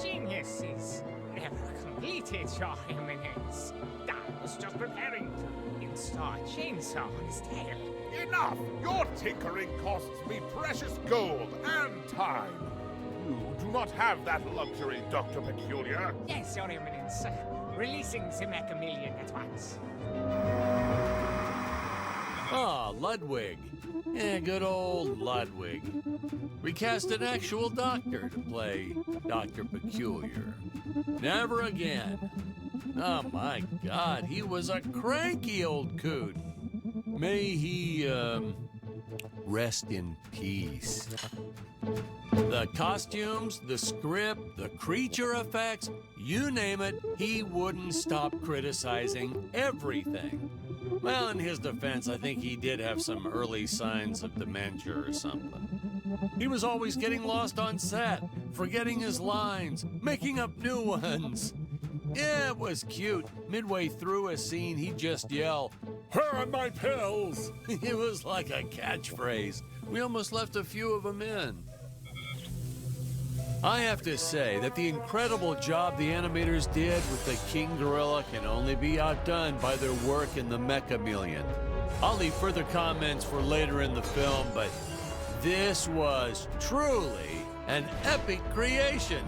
Genius is never completed, Your Eminence. I was just preparing to install a chainsaw on his tail. Enough! Your tinkering costs me precious gold and time. You do not have that luxury, Dr. Peculiar. Yes, Your Eminence. Releasing the Mechameleon at once. Ah, Ludwig. Yeah, good old Ludwig. Recast an actual doctor to play Dr. Peculiar. Never again. Oh my God, he was a cranky old coot. May he, rest in peace. The costumes, the script, the creature effects, you name it, he wouldn't stop criticizing everything. Well, in his defense, I think he did have some early signs of dementia or something. He was always getting lost on set, forgetting his lines, making up new ones. Yeah, it was cute. Midway through a scene, he'd just yell, "Where are my pills?" It was like a catchphrase. We almost left a few of them in. I have to say that the incredible job the animators did with the King Gorilla can only be outdone by their work in the Mechameleon. I'll leave further comments for later in the film, but this was truly an epic creation.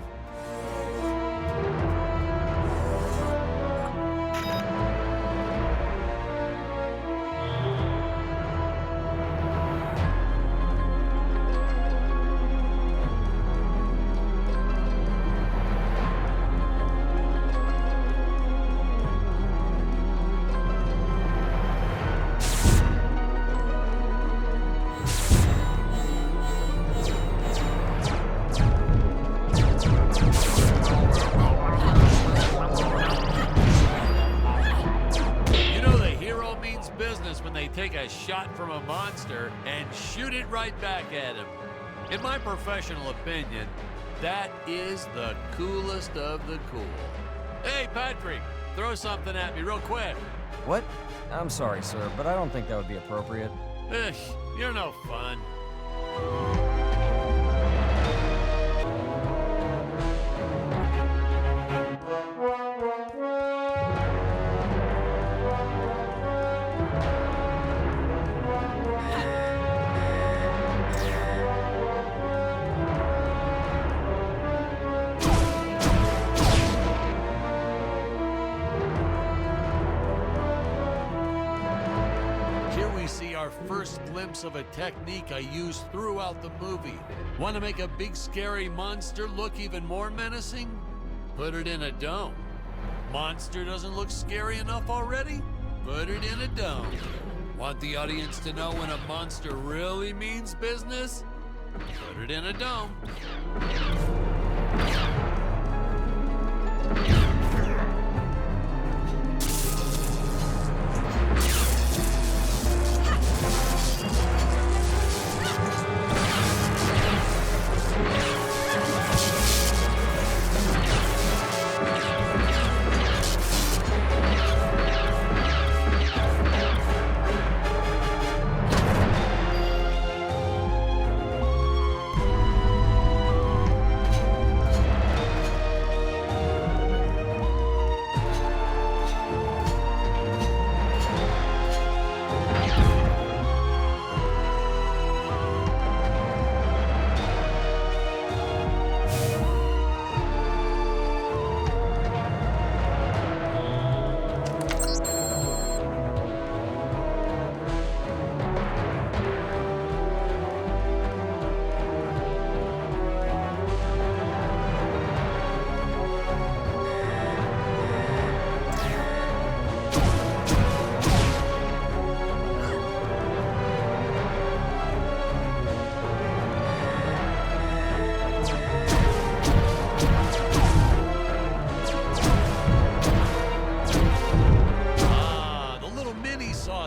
Take a shot from a monster and shoot it right back at him. In my professional opinion, that is the coolest of the cool. Hey, Patrick, throw something at me real quick. What? I'm sorry, sir, but I don't think that would be appropriate. Ugh, you're no fun. Our first glimpse of a technique I used throughout the movie. Want to make a big scary monster look even more menacing? Put it in a dome. Monster doesn't look scary enough already? Put it in a dome. Want the audience to know when a monster really means business? Put it in a dome.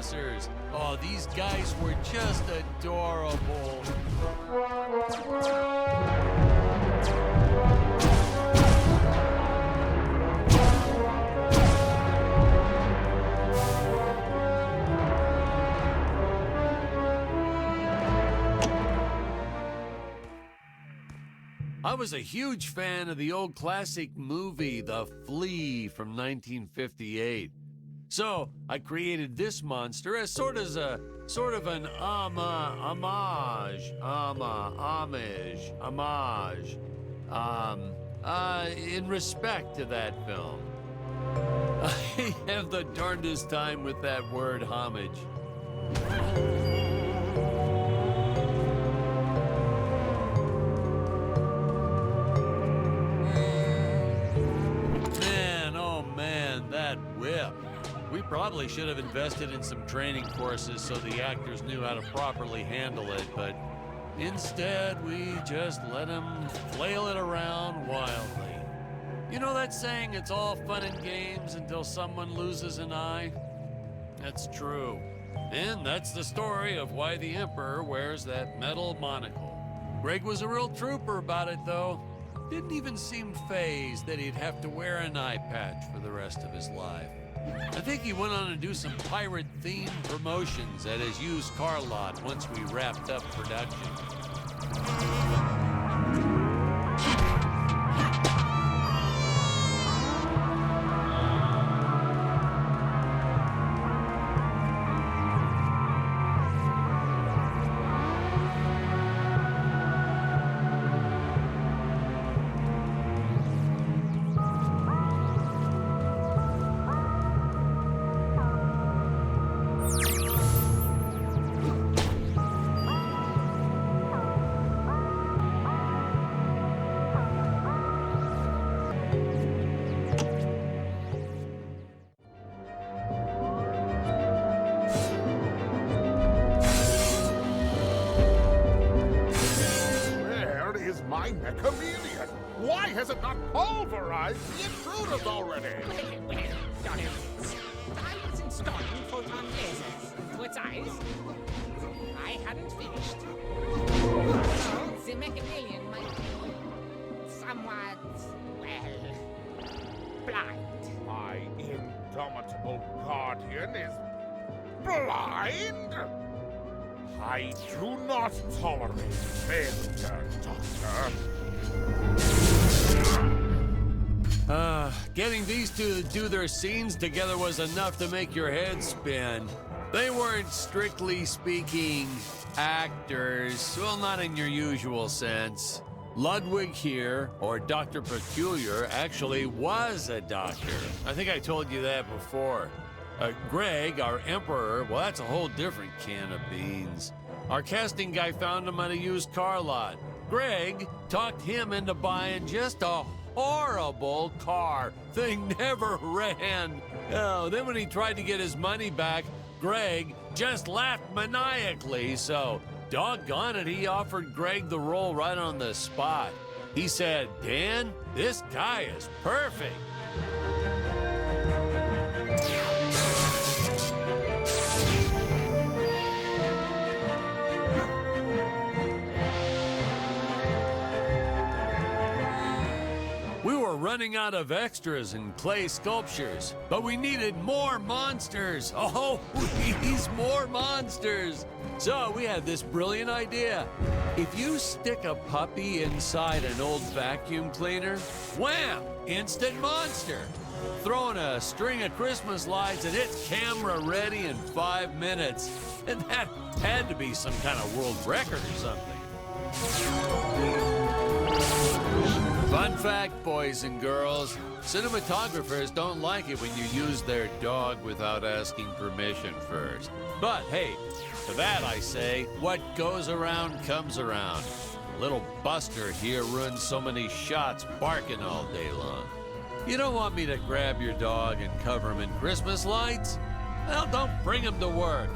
dancers. Oh, these guys were just adorable. I was a huge fan of the old classic movie, The Flea from 1958. So I created this monster as sort of an homage, in respect to that film. I have the darndest time with that word homage. Whip. We probably should have invested in some training courses so the actors knew how to properly handle it, but instead we just let them flail it around wildly. You know that saying, it's all fun and games until someone loses an eye? That's true. And that's the story of why the Emperor wears that metal monocle. Greg was a real trooper about it, though. Didn't even seem fazed that he'd have to wear an eye patch for the rest of his life. I think he went on to do some pirate-themed promotions at his used car lot once we wrapped up production. My Mechamelion! Why has it not pulverized the intruders already? Well, Donovan, I was installing photon lasers into its eyes. I hadn't finished. So, the Mechamelion might be somewhat, well, blind. My indomitable guardian is blind? I do not tolerate failure, Doctor. Getting these two to do their scenes together was enough to make your head spin. They weren't, strictly speaking, actors. Well, not in your usual sense. Ludwig here, or Dr. Peculiar, actually was a doctor. I think I told you that before. Greg, our Emperor, well, that's a whole different can of beans. Our casting guy found him at a used car lot. Greg talked him into buying just a horrible car. Thing never ran. Oh, then when he tried to get his money back, Greg just laughed maniacally, so doggone it, he offered Greg the role right on the spot. He said, "Dan, this guy is perfect." We were running out of extras and clay sculptures, but we needed more monsters. Oh, please, more monsters. So we had this brilliant idea. If you stick a puppy inside an old vacuum cleaner, wham, instant monster. Throwing a string of Christmas lights and it's camera ready in 5 minutes. And that had to be some kind of world record or something. Fun fact, boys and girls, cinematographers don't like it when you use their dog without asking permission first. But hey, to that I say, what goes around comes around. Little Buster here ruined so many shots barking all day long. You don't want me to grab your dog and cover him in Christmas lights? Well, don't bring him to work.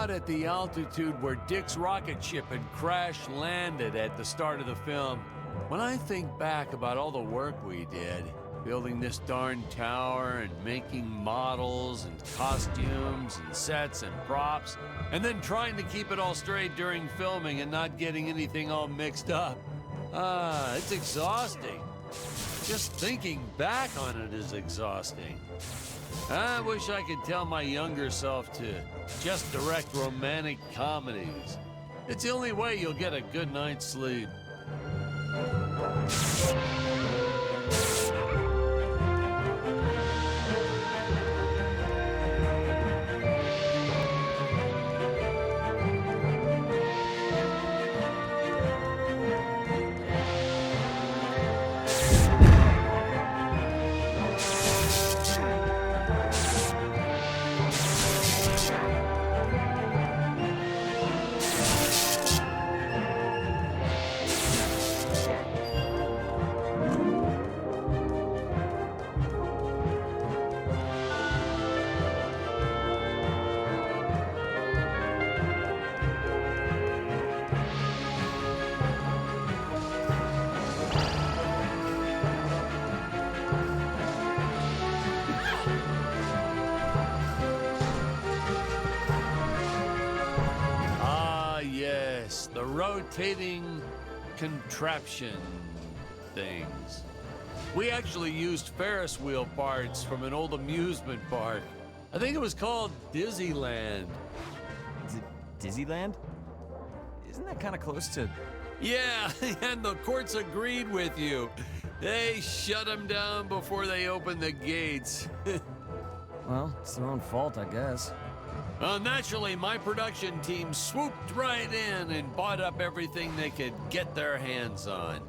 At the altitude where Dick's rocket ship had crash-landed at the start of the film. When I think back about all the work we did, building this darn tower and making models and costumes and sets and props, and then trying to keep it all straight during filming and not getting anything all mixed up. It's exhausting. Just thinking back on it is exhausting. I wish I could tell my younger self to just direct romantic comedies. It's the only way you'll get a good night's sleep. The rotating contraption things. We actually used Ferris wheel parts from an old amusement park. I think it was called Dizzyland. Dizzyland? Isn't that kind of close to... Yeah, and the courts agreed with you. They shut them down before they opened the gates. Well, it's their own fault, I guess. Naturally, my production team swooped right in and bought up everything they could get their hands on.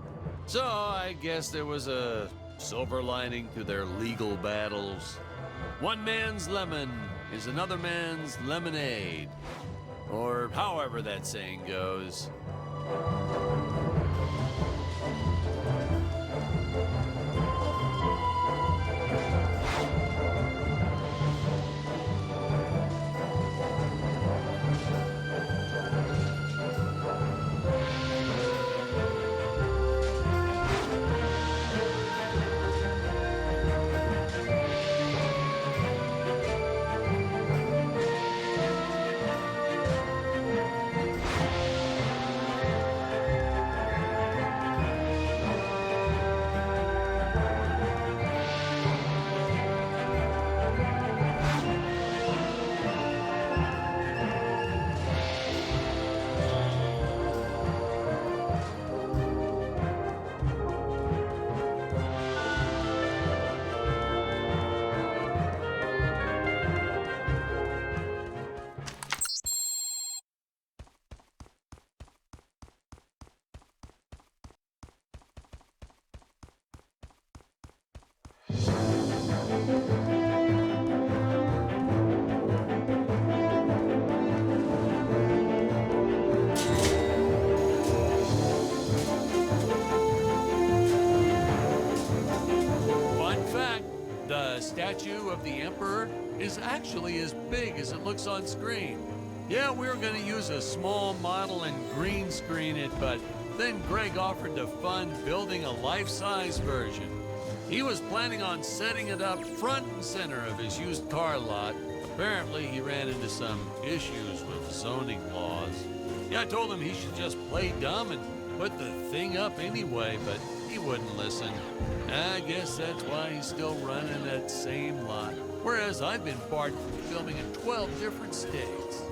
So I guess there was a silver lining to their legal battles. One man's lemon is another man's lemonade. Or however that saying goes. The statue of the Emperor is actually as big as it looks on screen. Yeah, we were going to use a small model and green screen it, but then Greg offered to fund building a life-size version. He was planning on setting it up front and center of his used car lot. Apparently, he ran into some issues with zoning laws. Yeah, I told him he should just play dumb and put the thing up anyway, but he wouldn't listen. I guess that's why he's still running that same lot. Whereas I've been barred from filming in 12 different states.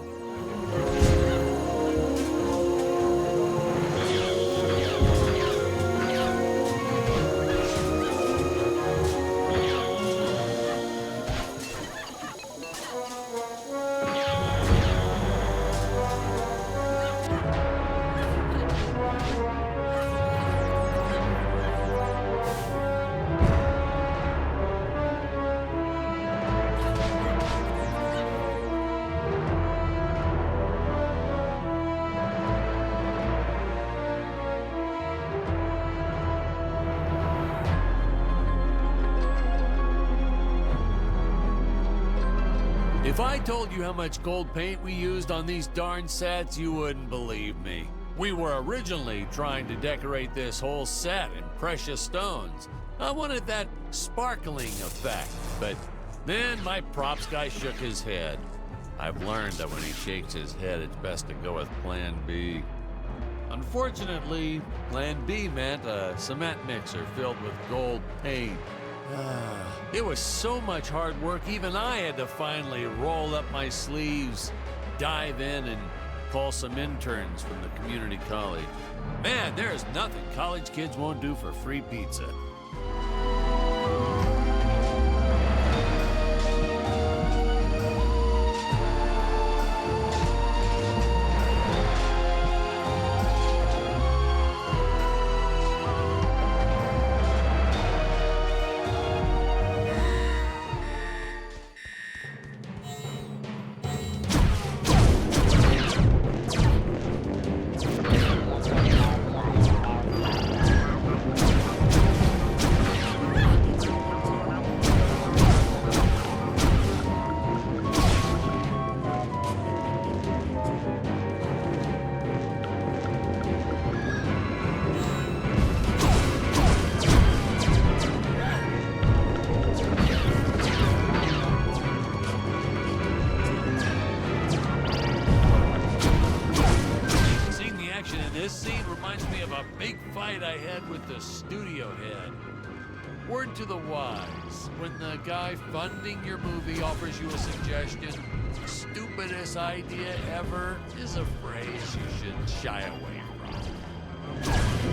If I told you how much gold paint we used on these darn sets, you wouldn't believe me. We were originally trying to decorate this whole set in precious stones. I wanted that sparkling effect, but then my props guy shook his head. I've learned that when he shakes his head, it's best to go with Plan B. Unfortunately, Plan B meant a cement mixer filled with gold paint. It was so much hard work, even I had to finally roll up my sleeves, dive in, and call some interns from the community college. Man, there's nothing college kids won't do for free pizza. This scene reminds me of a big fight I had with the studio head. Word to the wise, when the guy funding your movie offers you a suggestion, stupidest idea ever is a phrase you should shy away from.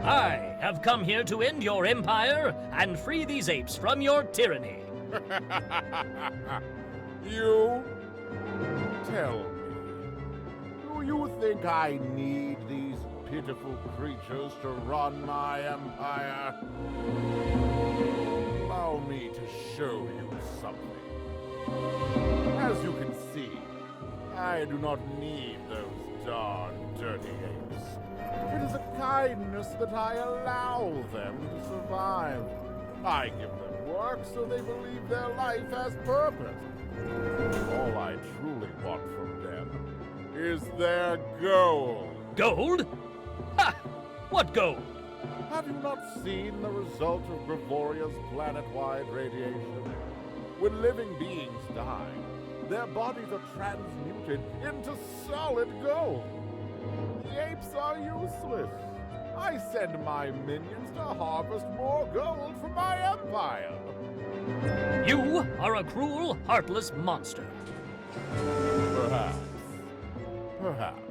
I have come here to end your empire and free these apes from your tyranny. You? Tell me, do you think I need these pitiful creatures to run my empire? Allow me to show you something. As you can see, I do not need those darn dirty apes. It is a kindness that I allow them to survive. I give them work so they believe their life has purpose. All I truly want from them is their gold. Gold? Ha! What gold? Have you not seen the result of Gravoria's planet-wide radiation? When living beings die, their bodies are transmuted into solid gold. The apes are useless. I send my minions to harvest more gold for my empire. You are a cruel, heartless monster. Perhaps. Perhaps.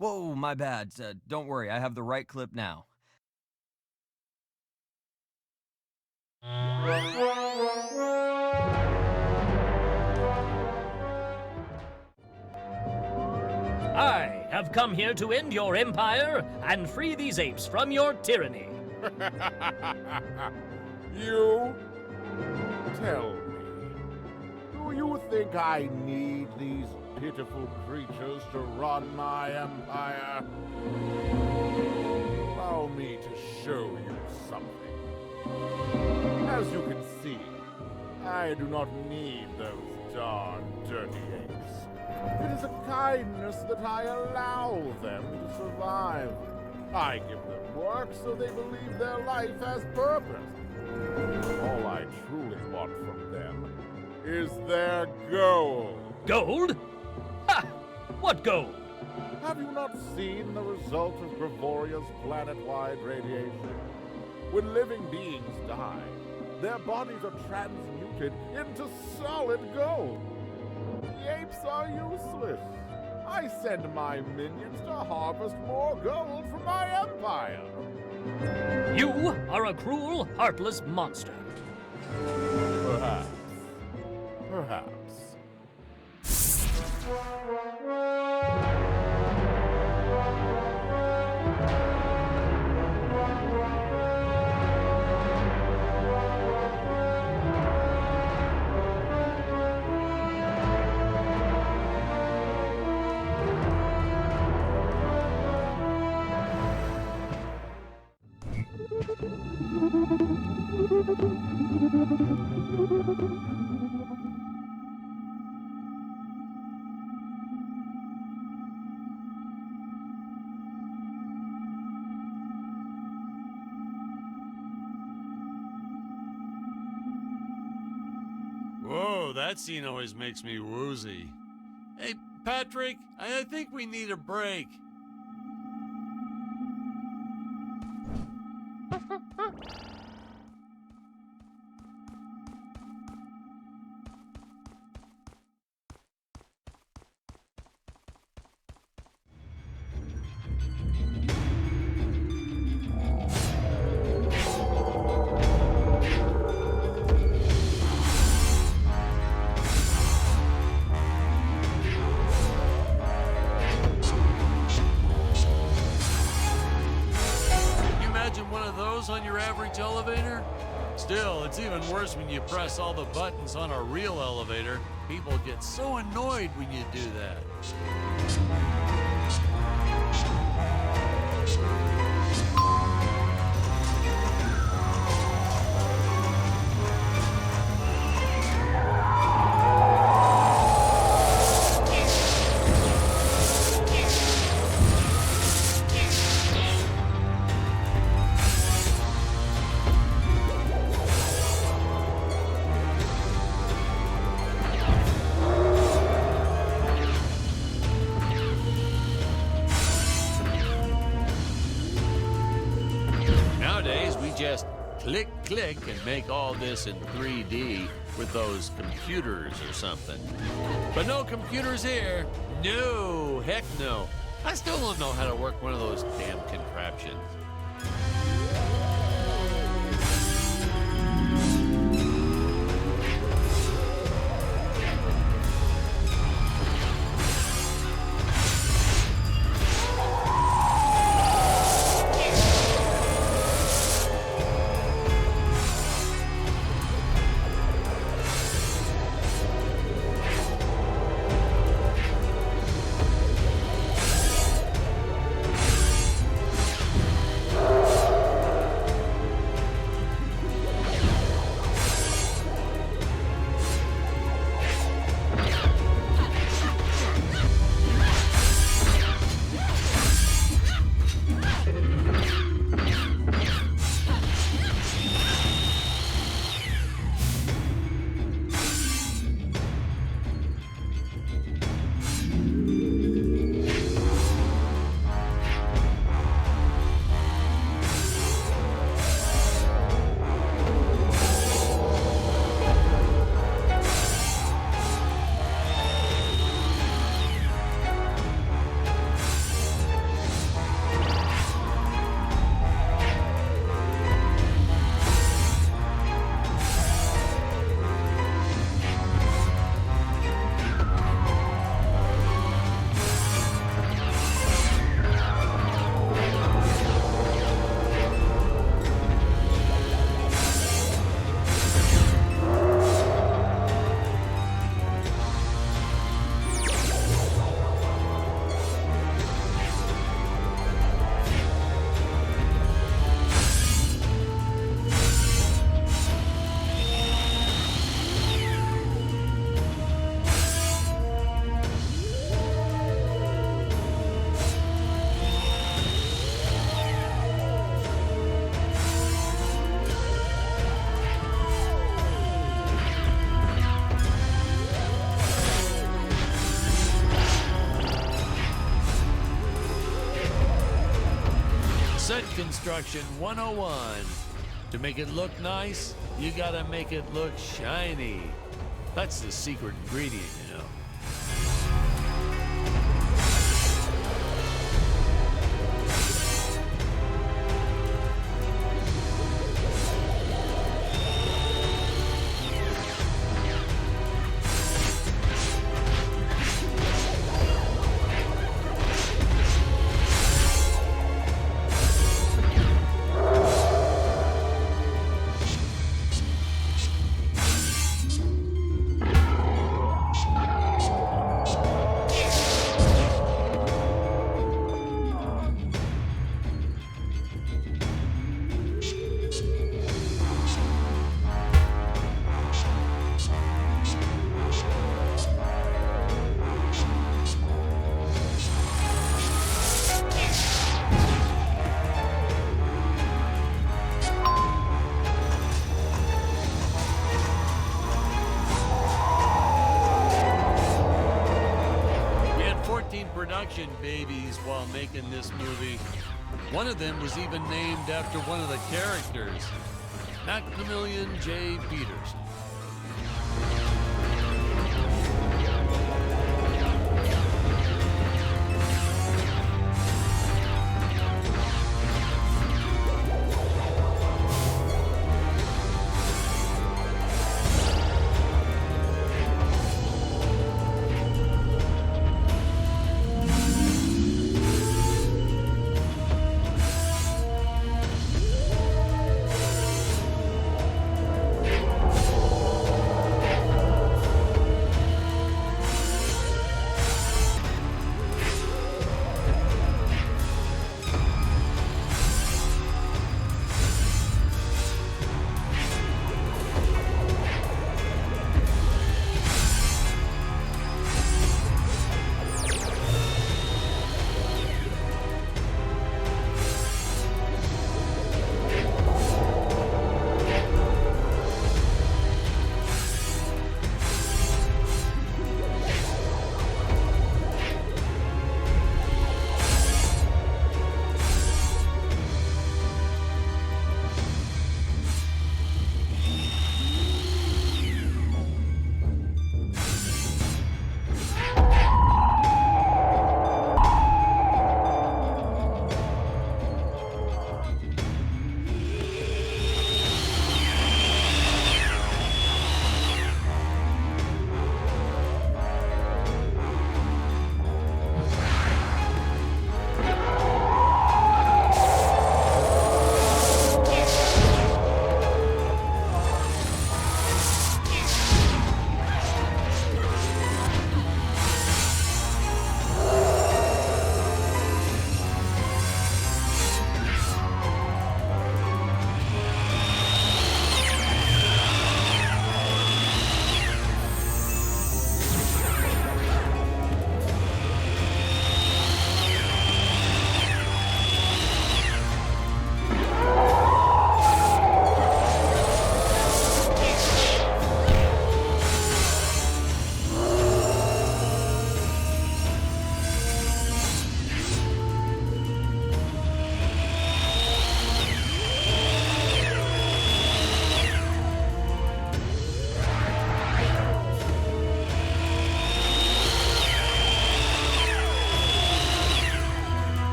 Whoa, my bad. Don't worry, I have the right clip now. I have come here to end your empire and free these apes from your tyranny. You? Tell me, do you think I need these pitiful creatures to run my empire? Allow me to show you something. As you can see, I do not need those darn dirty apes. It is a kindness that I allow them to survive. I give them work so they believe their life has purpose. All I truly want from them is their gold. Gold? Ha! What gold? Have you not seen the result of Gravoria's planet-wide radiation? When living beings die, their bodies are transmuted into solid gold. The apes are useless. I send my minions to harvest more gold for my empire. You are a cruel, heartless monster. Perhaps. Perhaps. Whoa, that scene always makes me woozy. Hey, Patrick, I think we need a break. On your average elevator? Still, it's even worse when you press all the buttons on a real elevator. People get so annoyed when you do that. just click, click, and make all this in 3D with those computers or something. But no computers here. No, heck no. I still don't know how to work one of those damn contraptions. Set construction 101. To make it look nice, you gotta make it look shiny. That's the secret ingredient, you know. Production babies while making this movie. One of them was even named after one of the characters, Maximilian J. Peterson.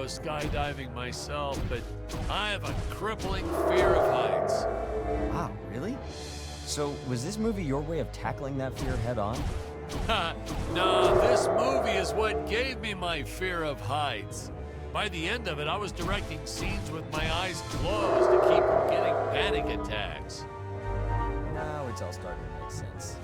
skydiving myself, but I have a crippling fear of heights. Wow, really? So, was this movie your way of tackling that fear head on? No, this movie is what gave me my fear of heights. By the end of it, I was directing scenes with my eyes closed to keep from getting panic attacks. Now it's all starting to make sense.